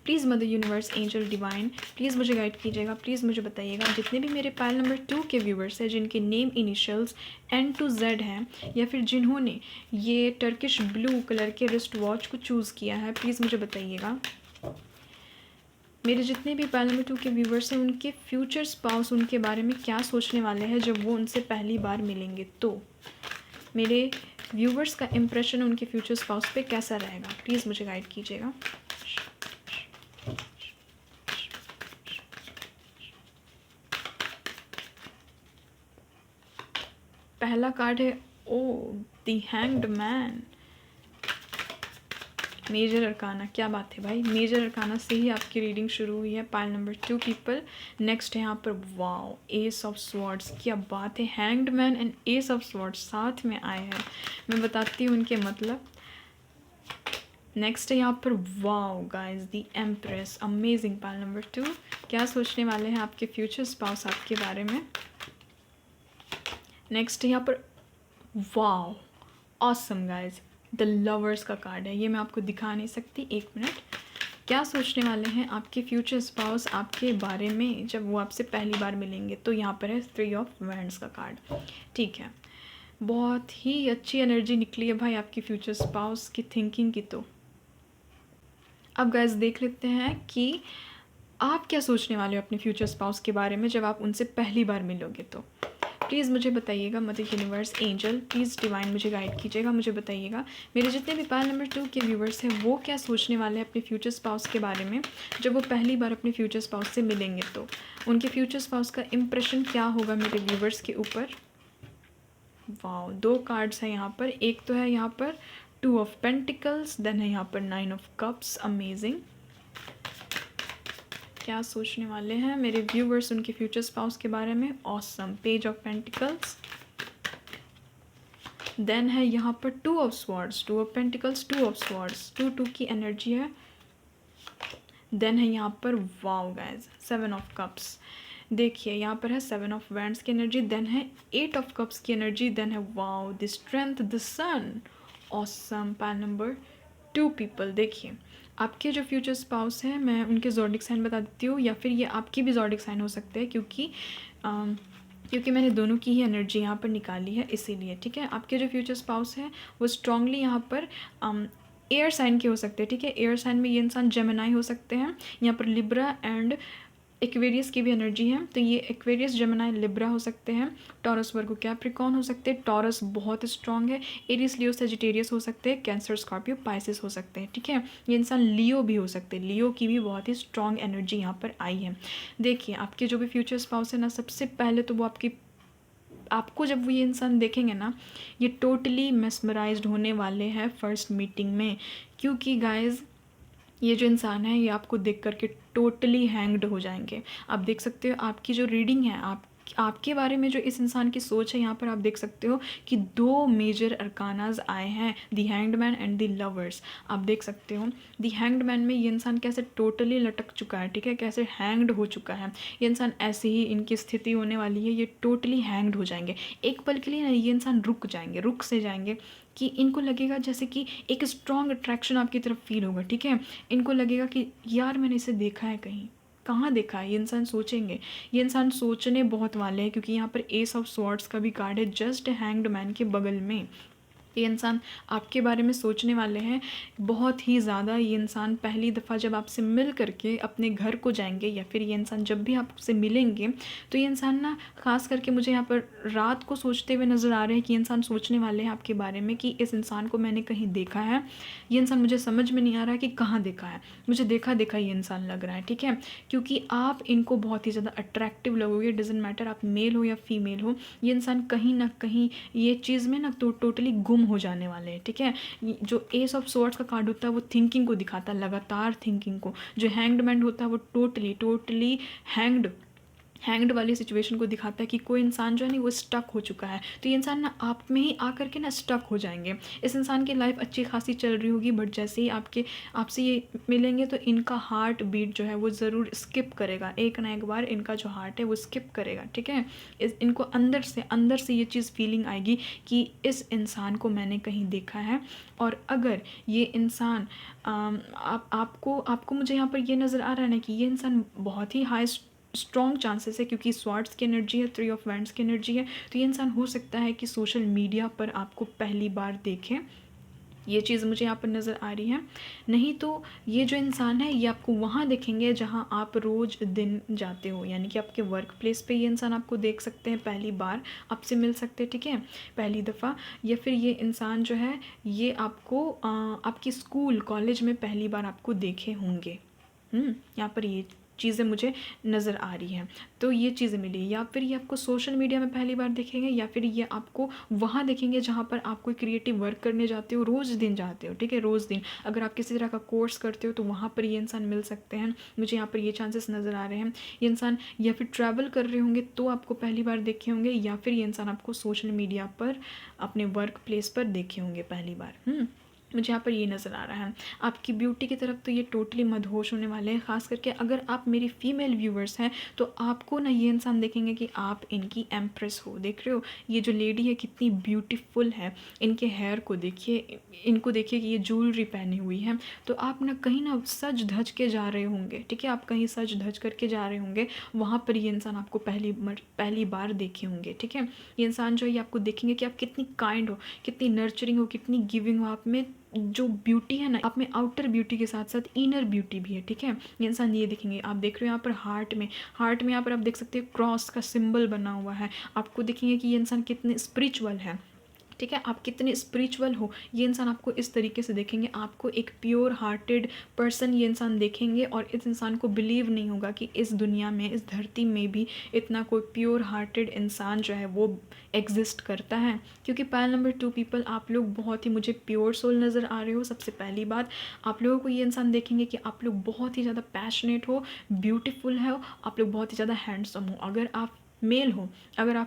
Please mother universe, angel, divine, please मुझे गाइड कीजिएगा, प्लीज़ मुझे बताइएगा जितने भी मेरे पाइल नंबर 2 के व्यूवर्स हैं जिनके name initials N to Z हैं, या फिर जिन्होंने ये टर्किश ब्लू कलर के रिस्ट वॉच को चूज़ किया है, प्लीज़ मुझे बताइएगा मेरे जितने भी पाइल नंबर 2 के व्यूवर्स हैं उनके फ्यूचर स्पाउस उनके बारे में क्या सोचने वाले हैं जब वो उनसे पहली बार मिलेंगे, तो मेरे व्यूवर्स का इंप्रेशन उनके फ्यूचर स्पाउस पे कैसा रहेगा, प्लीज़ मुझे गाइड कीजिएगा। पहला कार्ड है oh the hanged man, major arcana. क्या बात है भाई, मेजर अरकाना से ही आपकी रीडिंग शुरू हुई है पाइल नंबर 2 पीपल। नेक्स्ट है यहाँ पर वाओ एस ऑफ स्वॉर्ड्स, क्या बात है, hanged man and S of swords साथ में आए हैं, मैं बताती हूँ उनके मतलब। नेक्स्ट है यहाँ पर wow guys the empress, amazing pile number 2, क्या सोचने वाले हैं आपके फ्यूचर स्पाउस आपके बारे में। नेक्स्ट है यहाँ पर wow awesome guys the lovers का कार्ड है, ये मैं आपको दिखा नहीं सकती, एक मिनट। क्या सोचने वाले हैं आपके फ्यूचर स्पाउस आपके बारे में जब वो आपसे पहली बार मिलेंगे, तो यहाँ पर है 3 ऑफ वैंड्स का कार्ड, ठीक है। बहुत ही अच्छी एनर्जी निकली है भाई आपकी फ्यूचर स्पाउस की थिंकिंग की। तो अब गाइज देख लेते हैं कि आप क्या सोचने वाले हो अपने फ्यूचर स्पाउस के बारे में जब आप उनसे पहली बार मिलोगे, तो प्लीज़ मुझे बताइएगा mother universe, angel, please divine मुझे गाइड कीजिएगा, मुझे बताइएगा मेरे जितने भी पाइल नंबर 2 के व्यूवर्स हैं वो क्या सोचने वाले हैं अपने फ्यूचर स्पाउस के बारे में जब वो पहली बार अपने फ्यूचर स्पाउस से मिलेंगे, तो उनके फ्यूचर स्पाउस का इम्प्रेशन क्या होगा मेरे व्यूवर्स के ऊपर। वाओ 2 कार्ड्स हैं यहाँ पर, एक तो है यहाँ पर 2 ऑफ पेंटिकल्स, देन है यहाँ पर 9 ऑफ कप्स, अमेजिंग। क्या सोचने वाले हैं मेरे व्यूवर्स उनके फ्यूचर स्पाउस के बारे में, awesome, page of pentacles, then है यहाँ पर 2 of swords, 2 of pentacles, 2 of swords, 2 की एनर्जी है, देन है यहाँ पर वाओ गाइज 7 ऑफ कप्स, देखिए यहाँ पर है 7 ऑफ वैंड्स की एनर्जी, देन है 8 ऑफ कप्स की एनर्जी, देन है wow the strength, the sun, awesome pile number 2 people. देखिए आपके जो फ्यूचर स्पाउस हैं मैं उनके ज़ोडिक साइन बता देती हूँ, या फिर ये आपकी भी ज़ोडिक साइन हो सकते हैं, क्योंकि मैंने दोनों की ही एनर्जी यहाँ पर निकाली है इसीलिए, ठीक है। आपके जो फ्यूचर स्पाउस हैं वो स्ट्रांगली यहाँ पर एयर साइन के हो सकते हैं, ठीक है। एयर साइन में ये इंसान जेमिनाई हो सकते हैं, यहाँ पर लिब्रा एंड एक्वेरियस की भी एनर्जी है, तो ये एक्वेरियस, जेमिनी, लिब्रा हो सकते हैं, टॉरस, वर्गो, कैप्रिकॉर्न हो सकते हैं, टॉरस बहुत स्ट्रांग है, एरीज, लियो, सेजिटेरियस हो सकते हैं, कैंसर, स्कॉर्पियो, पाइसिस हो सकते हैं, ठीक है। ये इंसान लियो भी हो सकते हैं, लियो की भी बहुत ही स्ट्रांग एनर्जी यहाँ पर आई है। देखिए आपके जो भी फ्यूचर स्पाउस है ना, सबसे पहले तो वो आपको जब वो ये इंसान देखेंगे ना, ये टोटली मेस्मराइज्ड होने वाले हैं फर्स्ट मीटिंग में, क्योंकि गाइज ये जो इंसान है ये आपको देख करके टोटली हैंग्ड हो जाएंगे। आप देख सकते हो आपकी जो रीडिंग है, आपके बारे में जो इस इंसान की सोच है, यहाँ पर आप देख सकते हो कि दो मेजर अरकानाज आए हैं, the hanged man and the lovers. आप देख सकते हो द हैंग्ड मैन में ये इंसान कैसे टोटली लटक चुका है, ठीक है, कैसे हैंग्ड हो चुका है ये इंसान। ऐसे ही इनकी स्थिति होने वाली है, ये टोटली हैंग्ड हो जाएंगे। एक पल के लिए ना ये इंसान रुक जाएंगे, रुक से जाएंगे, कि इनको लगेगा जैसे कि एक स्ट्रॉन्ग अट्रैक्शन आपकी तरफ फील होगा, ठीक है। इनको लगेगा कि यार मैंने इसे देखा है कहीं, कहाँ देखा है, ये इंसान सोचेंगे। ये इंसान सोचने बहुत वाले हैं, क्योंकि यहाँ पर एस ऑफ स्वॉर्ड्स का भी कार्ड है जस्ट हैंग्ड मैन के बगल में। ये इंसान आपके बारे में सोचने वाले हैं बहुत ही ज़्यादा। ये इंसान पहली दफ़ा जब आपसे मिल करके अपने घर को जाएंगे, या फिर ये इंसान जब भी आपसे मिलेंगे, तो ये इंसान ना ख़ास करके मुझे यहाँ पर रात को सोचते हुए नज़र आ रहे हैं कि ये इंसान सोचने वाले हैं आपके बारे में कि इस इंसान को मैंने कहीं देखा है। ये इंसान, मुझे समझ में नहीं आ रहा है कि कहाँ देखा है, मुझे देखा देखा ये इंसान लग रहा है, ठीक है। क्योंकि आप इनको बहुत ही ज़्यादा अट्रैक्टिव लगोगे, डजेंट मैटर आप मेल हो या फीमेल हो। ये इंसान कहीं ना कहीं ये चीज़ में ना तो टोटली गुम हो जाने वाले हैं, ठीक है। जो एस ऑफ स्वॉर्ड्स का कार्ड होता है वो थिंकिंग को दिखाता है, लगातार थिंकिंग को। जो हैंग्ड मैन होता है वो टोटली टोटली हैंग्ड वाली सिचुएशन को दिखाता है कि कोई इंसान जो है ना वो स्टक हो चुका है। तो ये इंसान ना आप में ही आकर के ना स्टक हो जाएंगे। इस इंसान की लाइफ अच्छी खासी चल रही होगी, बट जैसे ही आपसे ये मिलेंगे तो इनका हार्ट बीट जो है वो ज़रूर स्किप करेगा, एक ना एक बार इनका जो हार्ट है वो स्किप करेगा, ठीक है। इनको अंदर से ये चीज़ फीलिंग आएगी कि इस इंसान को मैंने कहीं देखा है। और अगर ये इंसान आपको मुझे यहाँ पर ये नज़र आ रहा है ना कि ये इंसान बहुत ही हाई स्ट्रॉन्ग चांसेस है, क्योंकि स्वॉर्ड्स की एनर्जी है, थ्री ऑफ वैंड्स की एनर्जी है। तो ये इंसान हो सकता है कि सोशल मीडिया पर आपको पहली बार देखें, ये चीज़ मुझे यहाँ पर नज़र आ रही है। नहीं तो ये जो इंसान है ये आपको वहाँ देखेंगे जहाँ आप रोज़ दिन जाते हो, यानी कि आपके वर्क प्लेस पे ये इंसान आपको देख सकते हैं, पहली बार आपसे मिल सकते हैं, ठीक है, पहली दफ़ा। या फिर ये इंसान जो है ये आपको आपकी स्कूल कॉलेज में पहली बार आपको देखे होंगे। यहाँ पर ये चीज़ें मुझे नज़र आ रही हैं। तो ये चीज़ें मिली, या फिर ये आपको सोशल मीडिया में पहली बार देखेंगे, या फिर ये आपको वहाँ देखेंगे जहाँ पर आप कोई क्रिएटिव वर्क करने जाते हो, रोज़ दिन जाते हो, ठीक है, रोज़ दिन। अगर आप किसी तरह का कोर्स करते हो तो वहाँ पर ये इंसान मिल सकते हैं, मुझे यहाँ पर ये चांसेस नज़र आ रहे हैं। ये इंसान या फिर ट्रैवल कर रहे होंगे तो आपको पहली बार देखे होंगे, या फिर ये इंसान आपको सोशल मीडिया पर अपने वर्क प्लेस पर देखे होंगे पहली बार। मुझे यहाँ पर ये नज़र आ रहा है। आपकी ब्यूटी की तरफ तो ये टोटली मदहोश होने वाले हैं। ख़ास करके अगर आप मेरी फीमेल व्यूवर्स हैं तो आपको ना ये इंसान देखेंगे कि आप इनकी एम्प्रेस हो। देख रहे हो ये जो लेडी है कितनी ब्यूटीफुल है, इनके हेयर को देखिए, इनको देखिए कि ये ज्वेलरी पहनी हुई है। तो आप ना कहीं ना सज धज के जा रहे होंगे, ठीक है, आप कहीं सज धज करके जा रहे होंगे, वहाँ पर ये इंसान आपको पहली बार देखे होंगे, ठीक है। ये इंसान जो है आपको देखेंगे कि आप कितनी काइंड हो, कितनी नर्चरिंग हो, कितनी गिविंग हो। आप में जो ब्यूटी है ना, आप में आउटर ब्यूटी के साथ साथ इनर ब्यूटी भी है, ठीक है। ये इंसान ये देखेंगे। आप देख रहे हो यहाँ पर हार्ट में यहाँ पर आप देख सकते हो क्रॉस का सिंबल बना हुआ है। आपको देखेंगे कि ये इंसान कितने स्पिरिचुअल है, ठीक है, आप कितने स्पिरिचुअल हो। ये इंसान आपको इस तरीके से देखेंगे, आपको एक प्योर हार्टेड पर्सन ये इंसान देखेंगे, और इस इंसान को बिलीव नहीं होगा कि इस दुनिया में, इस धरती में भी इतना कोई प्योर हार्टेड इंसान जो है वो एग्जिस्ट करता है। क्योंकि पायल नंबर 2 पीपल, आप लोग बहुत ही मुझे प्योर सोल नज़र आ रहे हो। सबसे पहली बात, आप लोगों को ये इंसान देखेंगे कि आप लोग बहुत ही ज़्यादा पैशनेट हो, ब्यूटीफुल है, आप लोग बहुत ही ज़्यादा हैंडसम हो। अगर आप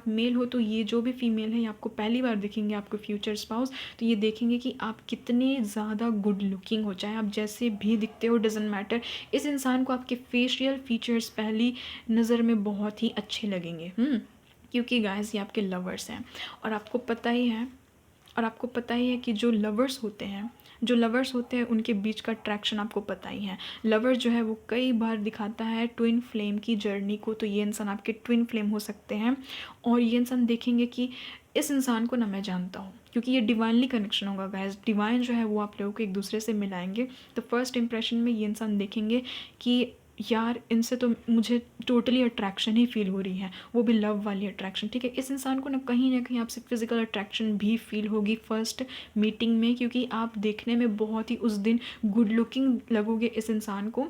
मेल हो तो ये जो भी फीमेल है ये आपको पहली बार देखेंगे, आपको फ्यूचर स्पाउस, तो ये देखेंगे कि आप कितने ज़्यादा गुड लुकिंग हो, चाहे आप जैसे भी दिखते हो, डजेंट मैटर। इस इंसान को आपके फेशियल फीचर्स पहली नज़र में बहुत ही अच्छे लगेंगे। क्योंकि गाइस ये आपके लवर्स हैं, और आपको पता ही है कि जो लवर्स होते हैं उनके बीच का अट्रैक्शन आपको पता ही है। लवर जो है वो कई बार दिखाता है ट्विन फ्लेम की जर्नी को। तो ये इंसान आपके ट्विन फ्लेम हो सकते हैं, और ये इंसान देखेंगे कि इस इंसान को ना मैं जानता हूँ, क्योंकि ये डिवाइनली कनेक्शन होगा गाइस। डिवाइन जो है वो आप लोगों को एक दूसरे से मिलाएंगे। तो फर्स्ट इंप्रेशन में ये इंसान देखेंगे कि यार इनसे तो मुझे टोटली अट्रैक्शन ही फील हो रही है, वो भी लव वाली अट्रैक्शन, ठीक है। इस इंसान को ना कहीं आपसे फिजिकल अट्रैक्शन भी फील होगी फर्स्ट मीटिंग में, क्योंकि आप देखने में बहुत ही उस दिन गुड लुकिंग लगोगे इस इंसान को,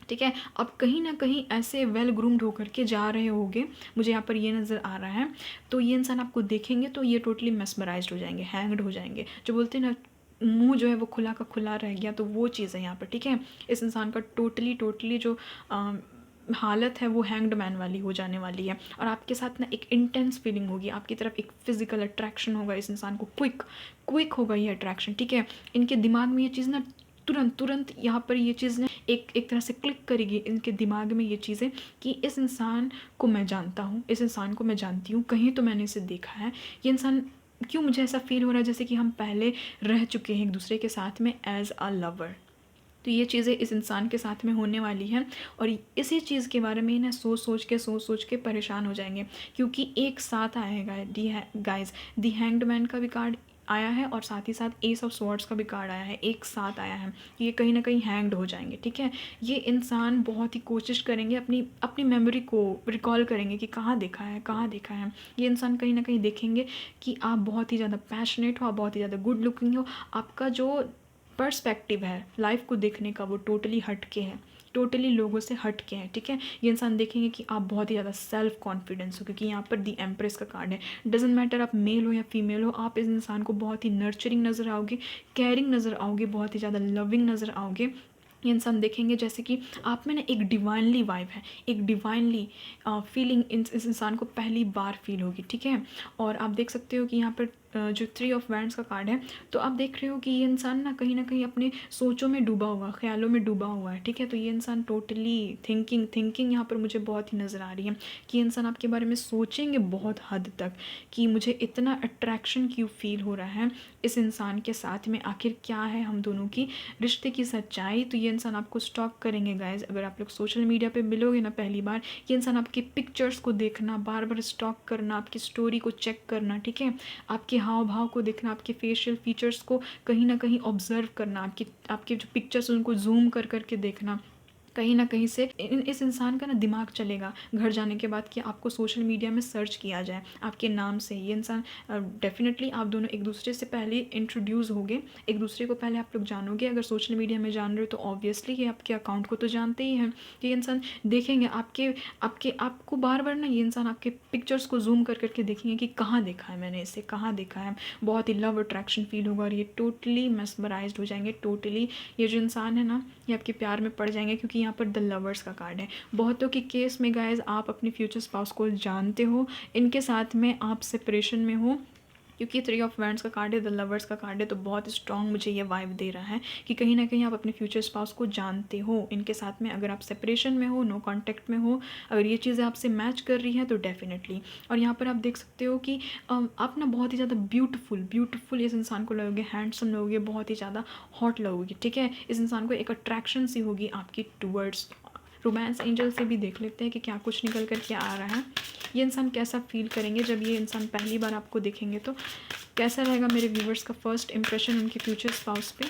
ठीक है। आप कहीं ना कहीं ऐसे वेल ग्रूम्ड होकर के जा रहे होगे, मुझे यहाँ पर ये नज़र आ रहा है। तो ये इंसान आपको देखेंगे तो ये टोटली मेस्मराइज्ड हो जाएंगे, हैंग्ड हो जाएंगे, जो बोलते हैं ना मुंह जो है वो खुला का खुला रह गया, तो वो चीज़ है यहाँ पर, ठीक है। इस इंसान का टोटली जो हालत है वो हैंग्ड मैन वाली हो जाने वाली है। और आपके साथ ना एक इंटेंस फीलिंग होगी, आपकी तरफ एक फिजिकल अट्रैक्शन होगा इस इंसान को, क्विक होगा ये अट्रैक्शन, ठीक है। इनके दिमाग में ये चीज़ ना तुरंत यहाँ पर ये चीज़ ना एक तरह से क्लिक करेगी इनके दिमाग में ये चीज़ें कि इस इंसान को मैं जानता हूँ, इस इंसान को मैं जानती हूँ, कहीं तो मैंने इसे देखा है, ये इंसान क्यों मुझे ऐसा फील हो रहा है जैसे कि हम पहले रह चुके हैं एक दूसरे के साथ में एज अ लवर। तो ये चीज़ें इस इंसान के साथ में होने वाली हैं, और इसी चीज़ के बारे में ना सोच के परेशान हो जाएंगे, क्योंकि एक साथ आएगा the guys, the hanged man का भी कार्ड आया है और साथ ही साथ एस ऑफ स्वॉर्ड्स का भी कार्ड आया है, एक साथ आया है। ये कहीं ना कहीं हैंग्ड हो जाएंगे, ठीक है। ये इंसान बहुत ही कोशिश करेंगे, अपनी मेमोरी को रिकॉल करेंगे कि कहाँ देखा है। ये इंसान कहीं ना कहीं देखेंगे कि आप बहुत ही ज़्यादा पैशनेट हो, आप बहुत ही ज़्यादा गुड लुकिंग हो, आपका जो पर्सपेक्टिव है लाइफ को देखने का वो टोटली हट के है, टोटली लोगों से हट के हैं, ठीक है। ये इंसान देखेंगे कि आप बहुत ही ज़्यादा सेल्फ कॉन्फिडेंस हो, क्योंकि यहाँ पर दी एम्प्रेस का कार्ड है। डजेंट मैटर आप मेल हो या फीमेल हो, आप इस इंसान को बहुत ही नर्चरिंग नज़र आओगे, केयरिंग नज़र आओगे, बहुत ही ज़्यादा लविंग नज़र आओगे। ये इंसान देखेंगे जैसे कि आप में ना एक डिवाइनली वाइब है, एक डिवाइनली फीलिंग इस इंसान को पहली बार फील होगी, ठीक है। और आप देख सकते हो कि यहाँ पर जो 3 ऑफ वैंड्स का कार्ड है, तो आप देख रहे हो कि ये इंसान ना कहीं अपने सोचों में डूबा हुआ, ख्यालों में डूबा हुआ है, ठीक है। तो ये इंसान टोटली थिंकिंग यहाँ पर मुझे बहुत ही नज़र आ रही है कि इंसान आपके बारे में सोचेंगे बहुत हद तक कि मुझे इतना अट्रैक्शन क्यों फील हो रहा है इस इंसान के साथ में, आखिर क्या है हम दोनों की रिश्ते की सच्चाई। तो ये इंसान आपको स्टॉक करेंगे गाइज, अगर आप लोग सोशल मीडिया पे मिलोगे ना पहली बार, ये इंसान आपके पिक्चर्स को देखना, बार बार स्टॉक करना, आपकी स्टोरी को चेक करना, ठीक है। आपके हाव भाव को देखना, आपके फेशियल फीचर्स को कहीं ना कहीं ऑब्जर्व करना, आपके जो पिक्चर्स उनको जूम कर करके देखना, कहीं ना कहीं से इस इंसान का ना दिमाग चलेगा घर जाने के बाद कि आपको सोशल मीडिया में सर्च किया जाए आपके नाम से। ये इंसान डेफिनेटली आप दोनों एक दूसरे से पहले इंट्रोड्यूस होगे, एक दूसरे को पहले आप लोग जानोगे। अगर सोशल मीडिया में जान रहे हो तो ऑब्वियसली ये आपके अकाउंट को तो जानते ही हैं। ये इंसान देखेंगे आपको बार बार ना, ये इंसान आपके पिक्चर्स को जूम कर करके देखेंगे कि कहाँ देखा है मैंने इसे, कहाँ देखा है। बहुत ही लव अट्रैक्शन फील होगा और ये टोटली मेस्मराइज्ड हो जाएंगे, टोटली ये जो इंसान है ना ये आपके प्यार में पड़ जाएंगे, क्योंकि यहाँ पर द लवर्स का कार्ड है। बहुतों के केस में गाइज आप अपने फ्यूचर स्पाउस को जानते हो, इनके साथ में आप सेपरेशन में हो, क्योंकि 3 ऑफ वैंड्स का कार्ड है, द लवर्स का कार्ड है, तो बहुत स्ट्रॉन्ग मुझे ये वाइब दे रहा है कि कहीं ना कहीं आप अपने फ्यूचर स्पाउस को जानते हो, इनके साथ में अगर आप सेपरेशन में हो, नो कॉन्टैक्ट में हो, अगर ये चीज़ें आपसे मैच कर रही हैं तो डेफिनेटली। और यहाँ पर आप देख सकते हो कि आप ना बहुत ही ज़्यादा ब्यूटीफुल इस इंसान को लगोगे, हैंडसम लगोगे, बहुत ही ज़्यादा हॉट लगोगे, ठीक है। इस इंसान को एक अट्रैक्शन सी होगी आपकी टूवर्ड्स। रोमांस एंजल से भी देख लेते हैं कि क्या कुछ निकल कर के आ रहा है। ये इंसान कैसा फील करेंगे जब ये इंसान पहली बार आपको देखेंगे, तो कैसा रहेगा मेरे व्यूवर्स का फर्स्ट इंप्रेशन उनके फ्यूचर स्पाउस पे।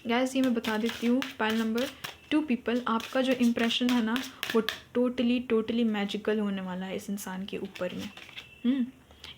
गैस ये मैं बता देती हूँ, पाइल नंबर 2 पीपल, आपका जो इम्प्रेशन है ना वो टोटली मैजिकल होने वाला है इस इंसान के ऊपर में।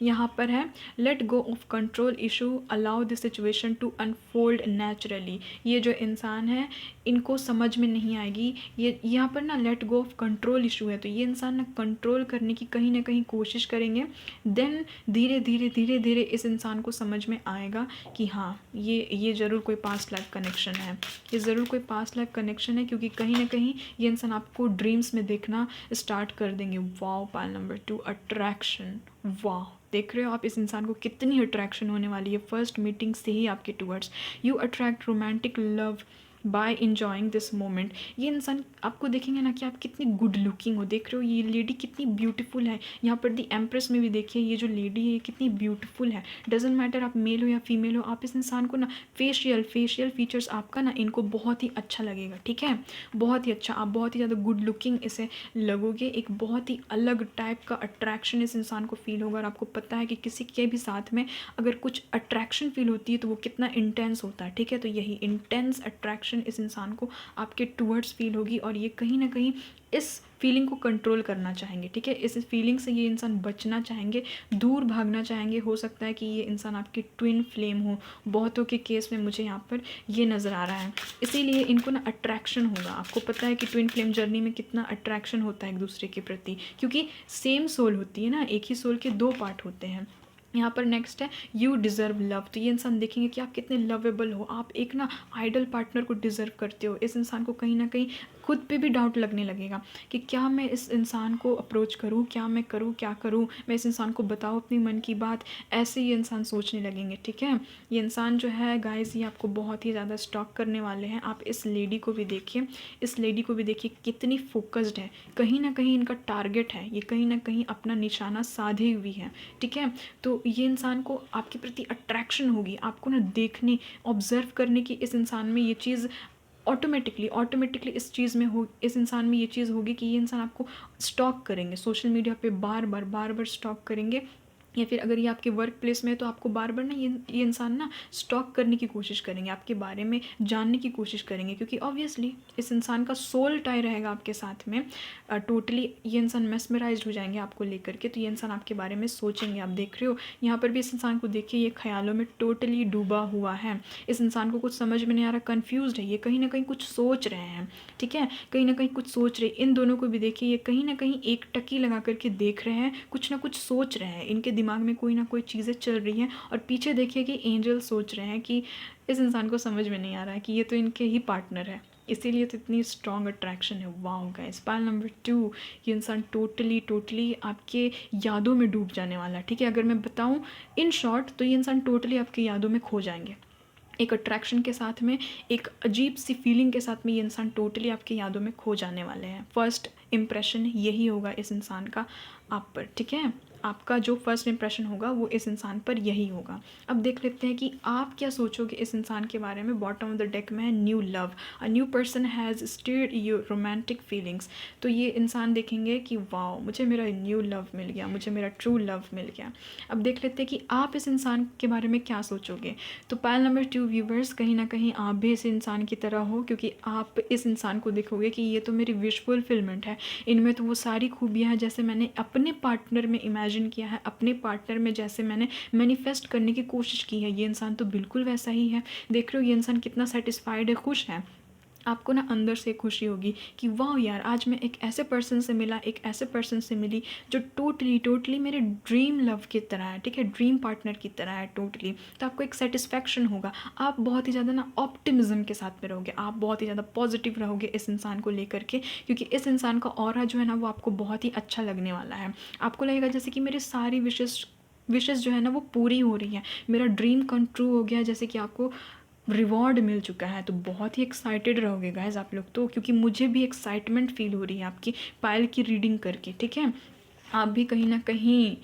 यहाँ पर है let go of control issue, allow the situation to unfold naturally. ये जो इंसान है इनको समझ में नहीं आएगी, ये यहाँ पर ना late go of control issue है, तो ये इंसान ना कंट्रोल करने की कहीं ना कहीं कोशिश करेंगे। देन धीरे धीरे इस इंसान को समझ में आएगा कि हाँ ये ज़रूर कोई पास्ट लाइफ कनेक्शन है, ये ज़रूर कोई पास्ट लाइफ कनेक्शन है, क्योंकि कहीं ना कहीं ये इंसान आपको ड्रीम्स में देखना स्टार्ट कर देंगे। Wow, pile number 2 attraction. वाह, देख रहे हो आप इस इंसान को कितनी अट्रैक्शन होने वाली है फर्स्ट मीटिंग से ही आपके towards. You attract romantic love by enjoying this moment. ये इंसान आपको देखेंगे ना कि आप कितनी गुड लुकिंग हो, देख रहे हो ये लेडी कितनी ब्यूटीफुल है। यहाँ पर दी एम्प्रेस में भी देखिए ये जो लेडी है ये कितनी ब्यूटीफुल है। डजेंट मैटर आप मेल हो या फीमेल हो, आप इस इंसान को ना फेशियल फीचर्स आपका ना इनको बहुत ही अच्छा लगेगा, ठीक है, बहुत ही अच्छा। आप बहुत ही ज़्यादा गुड लुकिंग इसे लगोगे, एक बहुत ही अलग टाइप का अट्रैक्शन इस इंसान को फील होगा। और आपको पता है कि किसी के भी साथ में अगर कुछ अट्रैक्शन फील होती है तो वो कितना इंटेंस होता है, ठीक है। तो यही इंटेंस अट्रैक्शन अट्रैक्शन इस इंसान को आपके टूवर्ड्स फील होगी और ये कहीं ना कहीं इस फीलिंग को कंट्रोल करना चाहेंगे, ठीक है। इस फीलिंग से ये इंसान बचना चाहेंगे, दूर भागना चाहेंगे। हो सकता है कि ये इंसान आपकी ट्विन फ्लेम हो, बहुतों के केस में मुझे यहाँ पर ये नज़र आ रहा है। इसीलिए इनको ना अट्रैक्शन होगा। आपको पता है कि ट्विन फ्लेम जर्नी में कितना अट्रैक्शन होता है एक दूसरे के प्रति, क्योंकि सेम सोल होती है ना, एक ही सोल के दो पार्ट होते हैं। यहाँ पर नेक्स्ट है यू डिज़र्व लव। तो ये इंसान देखेंगे कि आप कितने लवेबल हो, आप एक ना आइडल पार्टनर को डिज़र्व करते हो। इस इंसान को कहीं ना कहीं खुद पे भी डाउट लगने लगेगा कि क्या मैं इस इंसान को अप्रोच करूँ, क्या मैं करूँ, क्या करूँ, मैं इस इंसान को बताऊँ अपनी मन की बात। ऐसे ये इंसान सोचने लगेंगे, ठीक है। ये इंसान जो है गाइस, ये आपको बहुत ही ज़्यादा स्टॉक करने वाले हैं। आप इस लेडी को भी देखिए, इस लेडी को भी देखिए कितनी फोकस्ड है। कहीं ना कहीं इनका टारगेट है, ये कहीं ना कहीं अपना निशाना साधे हुई है, ठीक है। तो ये इंसान को आपके प्रति अट्रैक्शन होगी, आपको ना देखने, ऑब्जर्व करने की इस इंसान में ये चीज़ ऑटोमेटिकली इस चीज़ में हो, इस इंसान में ये चीज़ होगी कि ये इंसान आपको स्टॉक करेंगे सोशल मीडिया पे, बार बार स्टॉक करेंगे। या फिर अगर ये आपके वर्क प्लेस में है तो आपको बार बार ना ये इंसान ना स्टॉक करने की कोशिश करेंगे, आपके बारे में जानने की कोशिश करेंगे, क्योंकि ऑब्वियसली इस इंसान का सोल टाई रहेगा आपके साथ में। टोटली ये इंसान मेस्मराइज्ड हो जाएंगे आपको लेकर के। तो ये इंसान आपके बारे में सोचेंगे। आप देख रहे हो यहाँ पर भी इस इंसान को देखिए, ये ख्यालों में टोटली डूबा हुआ है। इस इंसान को कुछ समझ में नहीं आ रहा, कन्फ्यूज़ है, ये कहीं ना कहीं कुछ सोच रहे हैं, ठीक है, कहीं ना कहीं कुछ सोच रहे। इन दोनों को भी देखिए, ये कहीं ना कहीं एक टकी लगा करके देख रहे हैं, कुछ ना कुछ सोच रहे हैं, इनके दिमाग में कोई ना कोई चीज़ें चल रही हैं। और पीछे देखिए कि एंजल सोच रहे हैं कि इस इंसान को समझ में नहीं आ रहा है कि ये तो इनके ही पार्टनर है, इसीलिए तो इतनी स्ट्रॉन्ग अट्रैक्शन है। वाओ गाइस, पायल नंबर 2, ये इंसान टोटली आपके यादों में डूब जाने वाला है, ठीक है। अगर मैं बताऊं इन शॉर्ट तो ये इंसान टोटली आपकी यादों में खो जाएंगे। एक अट्रैक्शन के साथ में, एक अजीब सी फीलिंग के साथ में ये इंसान टोटली आपकी यादों में खो जाने वाले हैं। फर्स्ट इम्प्रेशन यही होगा इस इंसान का आप पर, ठीक है। आपका जो फर्स्ट इंप्रेशन होगा वो इस इंसान पर यही होगा। अब देख लेते हैं कि आप क्या सोचोगे इस इंसान के बारे में। बॉटम ऑफ द डेक में है new love, a new person has steered your romantic feelings. तो ये इंसान देखेंगे कि वाओ, मुझे मेरा न्यू लव मिल गया, मुझे मेरा ट्रू लव मिल गया। अब देख लेते हैं कि आप इस इंसान के बारे में क्या सोचोगे। तो पायल नंबर 2 व्यूवर्स, कहीं ना कहीं आप भी इस इंसान की तरह हो, क्योंकि आप इस इंसान को देखोगे कि ये तो मेरी विश फुलफिलमेंट है, इनमें तो वो सारी खूबियाँ हैं जैसे मैंने अपने पार्टनर में इमेजिन किया है, अपने पार्टनर में जैसे मैंने मैनिफेस्ट करने की कोशिश की है, ये इंसान तो बिल्कुल वैसा ही है। देख रहे हो ये इंसान कितना सेटिस्फाइड है, खुश है। आपको ना अंदर से खुशी होगी कि वाह यार, आज मैं एक ऐसे पर्सन से मिला, एक ऐसे पर्सन से मिली जो टोटली मेरे ड्रीम लव की तरह है, ठीक है, ड्रीम पार्टनर की तरह है टोटली। तो आपको एक सेटिस्फैक्शन होगा, आप बहुत ही ज़्यादा ना ऑप्टिमिज्म के साथ में रहोगे, आप बहुत ही ज़्यादा पॉजिटिव रहोगे इस इंसान को लेकर के, क्योंकि इस इंसान का ऑरा जो है ना वो आपको बहुत ही अच्छा लगने वाला है। आपको लगेगा जैसे कि मेरी सारी विशेस जो है ना वो पूरी हो रही है, मेरा ड्रीम कम ट्रू हो गया, जैसे कि आपको रिवॉर्ड मिल चुका है। तो बहुत ही एक्साइटेड रहोगे गाइज आप लोग तो, क्योंकि मुझे भी एक्साइटमेंट फील हो रही है आपकी पायल की रीडिंग करके, ठीक है। आप भी कहीं ना कहीं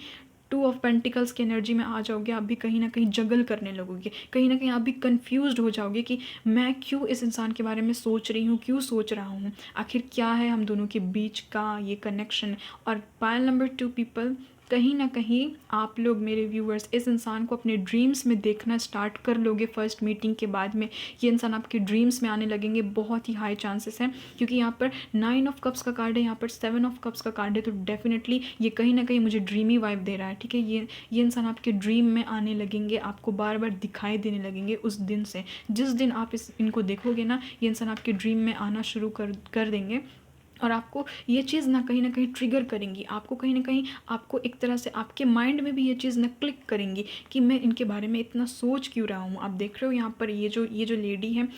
2 ऑफ पेंटिकल्स की एनर्जी में आ जाओगे, आप भी कहीं ना कहीं जगल करने लगोगे, कहीं ना कहीं आप भी कंफ्यूज्ड हो जाओगे कि मैं क्यों इस इंसान के बारे में सोच रही हूँ, क्यों सोच रहा हूँ, आखिर क्या है हम दोनों के बीच का ये कनेक्शन। और पायल नंबर 2 पीपल, कहीं ना कहीं आप लोग मेरे व्यूअर्स इस इंसान को अपने ड्रीम्स में देखना स्टार्ट कर लोगे। फर्स्ट मीटिंग के बाद में ये इंसान आपके ड्रीम्स में आने लगेंगे, बहुत ही हाई चांसेस हैं, क्योंकि यहाँ पर 9 ऑफ कप्स का कार्ड है, यहाँ पर 7 ऑफ कप्स का कार्ड है। तो डेफिनेटली ये कहीं ना कहीं मुझे ड्रीमी वाइब दे रहा है, ठीक है। ये इंसान आपके ड्रीम में आने लगेंगे, आपको बार बार दिखाई देने लगेंगे उस दिन से। जिस दिन आप इनको देखोगे ना, ये इंसान आपके ड्रीम में आना शुरू कर देंगे, और आपको ये चीज़ ना कहीं ट्रिगर करेंगी, आपको कहीं ना कहीं आपको एक तरह से आपके माइंड में भी ये चीज़ ना क्लिक करेंगी कि मैं इनके बारे में इतना सोच क्यों रहा हूँ। आप देख रहे हो यहाँ पर ये जो लेडी है,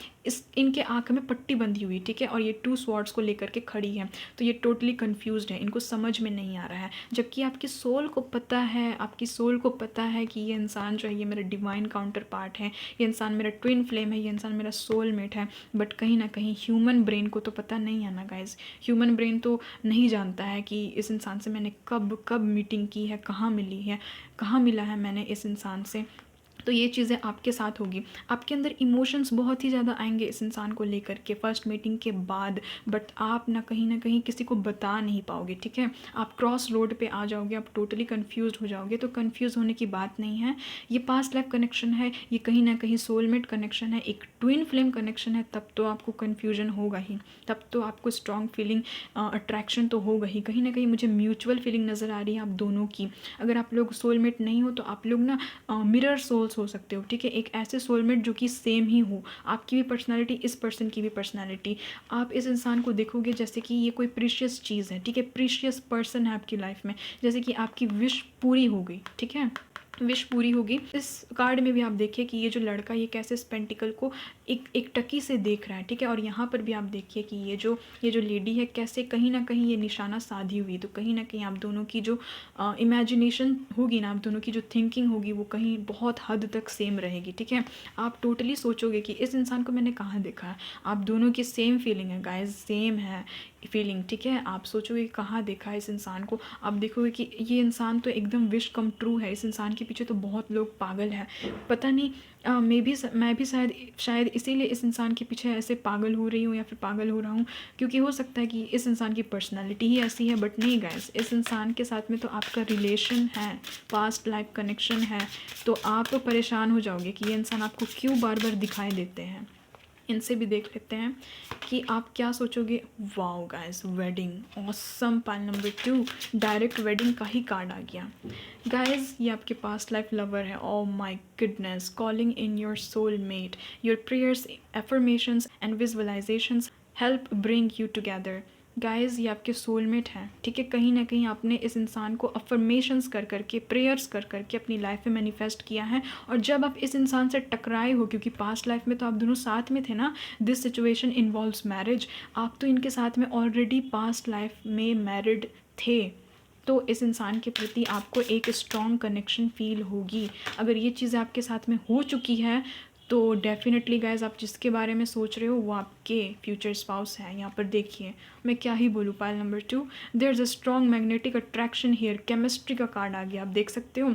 इनके आँख में पट्टी बंधी हुई, ठीक है, और ये 2 स्वॉर्ड्स को लेकर के खड़ी है। तो ये टोटली कन्फ्यूज्ड है, इनको समझ में नहीं आ रहा है, जबकि आपकी सोल को पता है, आपकी सोल को पता है कि ये इंसान जो है ये मेरा डिवाइन काउंटर पार्ट है, ये इंसान मेरा ट्विन फ्लेम है, ये इंसान मेरा सोलमेट है। बट कहीं ना कहीं ह्यूमन ब्रेन को तो पता नहीं है ना गाइज, ह्यूमन ब्रेन तो नहीं जानता है कि इस इंसान से मैंने कब मीटिंग की है, कहाँ मिली है, कहाँ मिला है मैंने इस इंसान से। तो ये चीज़ें आपके साथ होगी। आपके अंदर इमोशंस बहुत ही ज़्यादा आएंगे इस इंसान को लेकर के फर्स्ट मीटिंग के बाद, बट आप ना कहीं किसी को बता नहीं पाओगे, ठीक है। आप क्रॉस रोड पे आ जाओगे, आप टोटली कंफ्यूज हो जाओगे। तो कंफ्यूज होने की बात नहीं है, ये पास्ट लाइफ कनेक्शन है, ये कहीं ना कहीं सोलमेट कनेक्शन है, एक ट्विन फ्लेम कनेक्शन है। तब तो आपको कन्फ्यूजन होगा ही, तब तो आपको स्ट्रॉन्ग फीलिंग अट्रैक्शन तो होगा ही। कहीं ना कहीं मुझे म्यूचुअल फीलिंग नज़र आ रही है आप दोनों की। अगर आप लोग सोलमेट नहीं हो तो आप लोग ना मिरर सोल्स हो सकते हो, ठीक है। एक ऐसे सोलमेट जो कि सेम ही हो, आपकी भी पर्सनालिटी, इस पर्सन की भी पर्सनालिटी। आप इस इंसान को देखोगे जैसे कि ये कोई प्रीशियस चीज़ है, ठीक है, प्रीशियस पर्सन है आपकी लाइफ में, जैसे कि आपकी विश पूरी हो गई, ठीक है, विश पूरी होगी। इस कार्ड में भी आप देखिए कि ये जो लड़का ये कैसे इस पेंटिकल को एक टकी से देख रहा है, ठीक है। और यहाँ पर भी आप देखिए कि ये जो लेडी है कैसे कहीं ना कहीं ये निशाना साधी हुई। तो कहीं ना कहीं आप दोनों की जो इमेजिनेशन होगी ना, आप दोनों की जो थिंकिंग होगी वो कहीं बहुत हद तक सेम रहेगी, ठीक है। आप टोटली सोचोगे कि इस इंसान को मैंने कहाँ देखा है। आप दोनों की सेम फीलिंग है गाइज, सेम है फीलिंग, ठीक है। आप सोचोगे कि कहाँ देखा है इस इंसान को। आप देखोगे कि ये इंसान तो एकदम विश कम ट्रू है। इस इंसान के पीछे तो बहुत लोग पागल हैं, पता नहीं मैं भी शायद इसीलिए इस इंसान के पीछे ऐसे पागल हो रही हूँ या फिर पागल हो रहा हूँ, क्योंकि हो सकता है कि इस इंसान की पर्सनालिटी ही ऐसी है। बट नहीं गाइस, इस इंसान के साथ में तो आपका रिलेशन है, पास्ट लाइफ कनेक्शन है। तो आप तो परेशान हो जाओगे कि ये इंसान आपको क्यों बार बार दिखाई देते हैं। इनसे भी देख लेते हैं कि आप क्या सोचोगे। Wow guys, wedding awesome. Pile number 2 direct wedding का ही कार्ड आ गया गाइस। ये आपके पास्ट लाइफ लवर है। Oh my goodness, calling in your soulmate, your prayers, affirmations and visualisations help bring you together. Guys ये आपके सोलमेट हैं, ठीक है। कहीं ना कहीं आपने इस इंसान को अफर्मेशंस कर करके, प्रेयर्स कर करके अपनी लाइफ में मैनिफेस्ट किया है। और जब आप इस इंसान से टकराए हो, क्योंकि पास्ट लाइफ में तो आप दोनों साथ में थे ना, दिस सिचुएशन इन्वॉल्व्स मैरिज, आप तो इनके साथ में ऑलरेडी पास्ट लाइफ में मैरिड थे। तो इस इंसान के प्रति आपको एक स्ट्रॉन्ग कनेक्शन फील होगी। अगर ये चीज़ें आपके साथ में हो चुकी है तो डेफिनेटली गाइज आप जिसके बारे में सोच रहे हो वो आपके फ्यूचर स्पाउस हैं। यहाँ पर देखिए, मैं क्या ही बोलूँ। Pile number 2, there is a strong magnetic attraction here. Chemistry का कार्ड आ गया, आप देख सकते हो।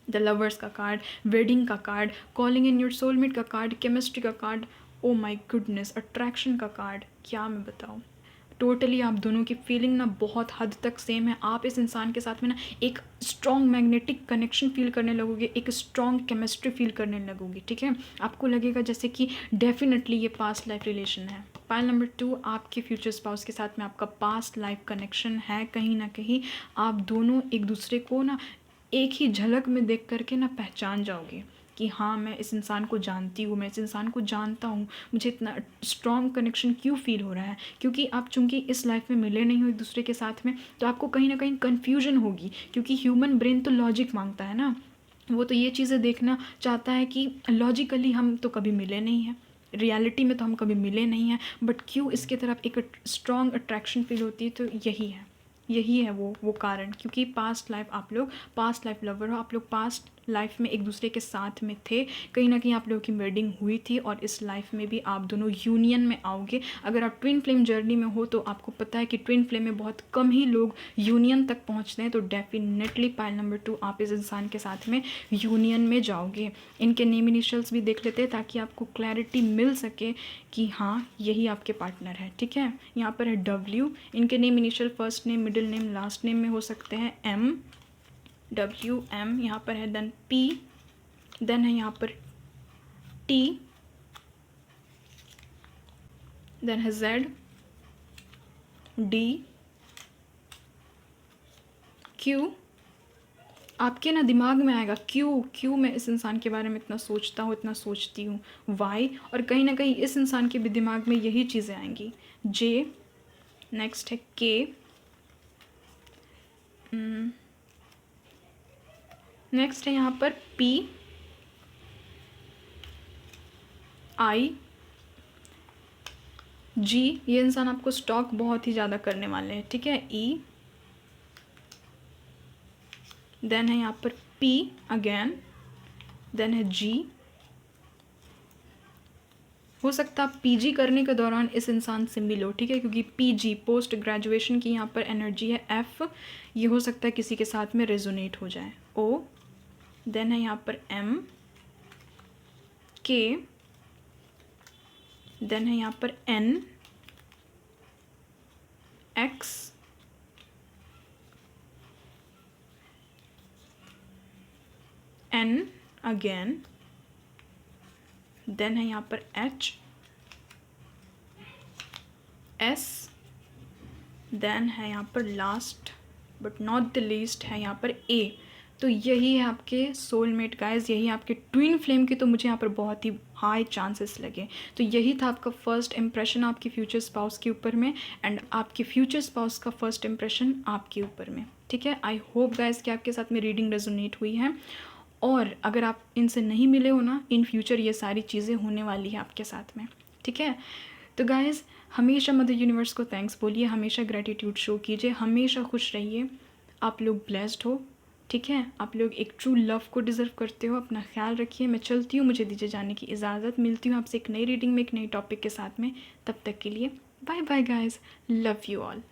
द लवर्स का कार्ड, वेडिंग का card, calling in your soulmate का कार्ड, केमिस्ट्री का card, oh my goodness, attraction का कार्ड। क्या मैं बताऊँ, टोटली आप दोनों की फीलिंग ना बहुत हद तक सेम है। आप इस इंसान के साथ में ना एक स्ट्रॉन्ग मैग्नेटिक कनेक्शन फील करने लगोगे, एक स्ट्रॉन्ग केमिस्ट्री फील करने लगोगे, ठीक है। आपको लगेगा जैसे कि डेफिनेटली ये पास्ट लाइफ रिलेशन है। पाइल नंबर 2, आपके फ्यूचर स्पाउस के साथ में आपका पास्ट लाइफ कनेक्शन है। कहीं ना कहीं आप दोनों एक दूसरे को ना एक ही झलक में देख करके ना पहचान जाओगे कि हाँ, मैं इस इंसान को जानती हूँ, मैं इस इंसान को जानता हूँ। मुझे इतना स्ट्रॉन्ग कनेक्शन क्यों फील हो रहा है, क्योंकि आप चूंकि इस लाइफ में मिले नहीं हो एक दूसरे के साथ में, तो आपको कहीं ना कहीं कन्फ्यूजन होगी। क्योंकि ह्यूमन ब्रेन तो लॉजिक मांगता है ना, वो तो ये चीज़ें देखना चाहता है कि लॉजिकली हम तो कभी मिले नहीं हैं, रियलिटी में तो हम कभी मिले नहीं हैं, बट क्यों इसके तरफ एक स्ट्रॉन्ग अट्रैक्शन फील होती है। तो यही है वो कारण, क्योंकि पास्ट लाइफ आप लोग पास्ट लाइफ लवर हो, आप लोग पास्ट लाइफ में एक दूसरे के साथ में थे। कहीं ना कहीं आप लोगों की वेडिंग हुई थी और इस लाइफ में भी आप दोनों यूनियन में आओगे। अगर आप ट्विन फ्लेम जर्नी में हो तो आपको पता है कि ट्विन फ्लेम में बहुत कम ही लोग यूनियन तक पहुंचते हैं। तो डेफिनेटली पाइल नंबर 2, आप इस इंसान के साथ में यूनियन में जाओगे। इनके नेम इनिशियल्स भी देख लेते हैं ताकि आपको क्लैरिटी मिल सके कि हाँ, यही आपके पार्टनर है, ठीक है। यहाँ पर है W। इनके name initial first name, middle name, last name में हो सकते हैं MWM। यहाँ पर है देन P, देन है यहाँ पर T, देन है Z, D, Q। आपके ना दिमाग में आएगा क्यों मैं इस इंसान के बारे में इतना सोचता हूँ, इतना सोचती हूँ, वाई। और कहीं ना कहीं इस इंसान के भी दिमाग में यही चीज़ें आएंगी। J, नेक्स्ट है K, नेक्स्ट है यहाँ पर P, I, G। ये इंसान आपको स्टॉक बहुत ही ज़्यादा करने वाले हैं, ठीक है। E, देन है यहाँ पर P अगेन, देन है G। हो सकता है PG करने के दौरान इस इंसान से मिलो, ठीक है, क्योंकि PG पोस्ट ग्रेजुएशन की यहाँ पर एनर्जी है। F, ये हो सकता है किसी के साथ में रेजोनेट हो जाए। O, देन है यहाँ पर M, K, देन है यहाँ पर N, X, N again, then है यहाँ पर H, S, देन है यहाँ पर last but not the least है यहाँ पर A। तो यही है आपके सोलमेट गाइज, यही आपके ट्विन फ्लेम के तो मुझे यहाँ पर बहुत ही हाई चांसेस लगे। तो यही था आपका फर्स्ट इंप्रेशन आपके फ्यूचर स्पाउस के ऊपर में, एंड आपके फ्यूचर स्पाउस का फर्स्ट इंप्रेशन आपके ऊपर में। ठीक है, आई होप गाइज कि आपके साथ में रीडिंग रेजोनेट हुई है, और अगर आप इनसे नहीं मिले हो ना, इन फ्यूचर ये सारी चीज़ें होने वाली है आपके साथ में। ठीक है, तो गाइज़ हमेशा मदर यूनिवर्स को थैंक्स बोलिए, हमेशा ग्रेटिट्यूड शो कीजिए, हमेशा खुश रहिए। आप लोग ब्लेस्ड हो। ठीक है, आप लोग एक ट्रू लव को डिज़र्व करते हो। अपना ख्याल रखिए। मैं चलती हूँ, मुझे दीजिए जाने की इजाज़त। मिलती हूँ आपसे एक नई रीडिंग में, एक नई टॉपिक के साथ में। तब तक के लिए bye bye guys, love you all.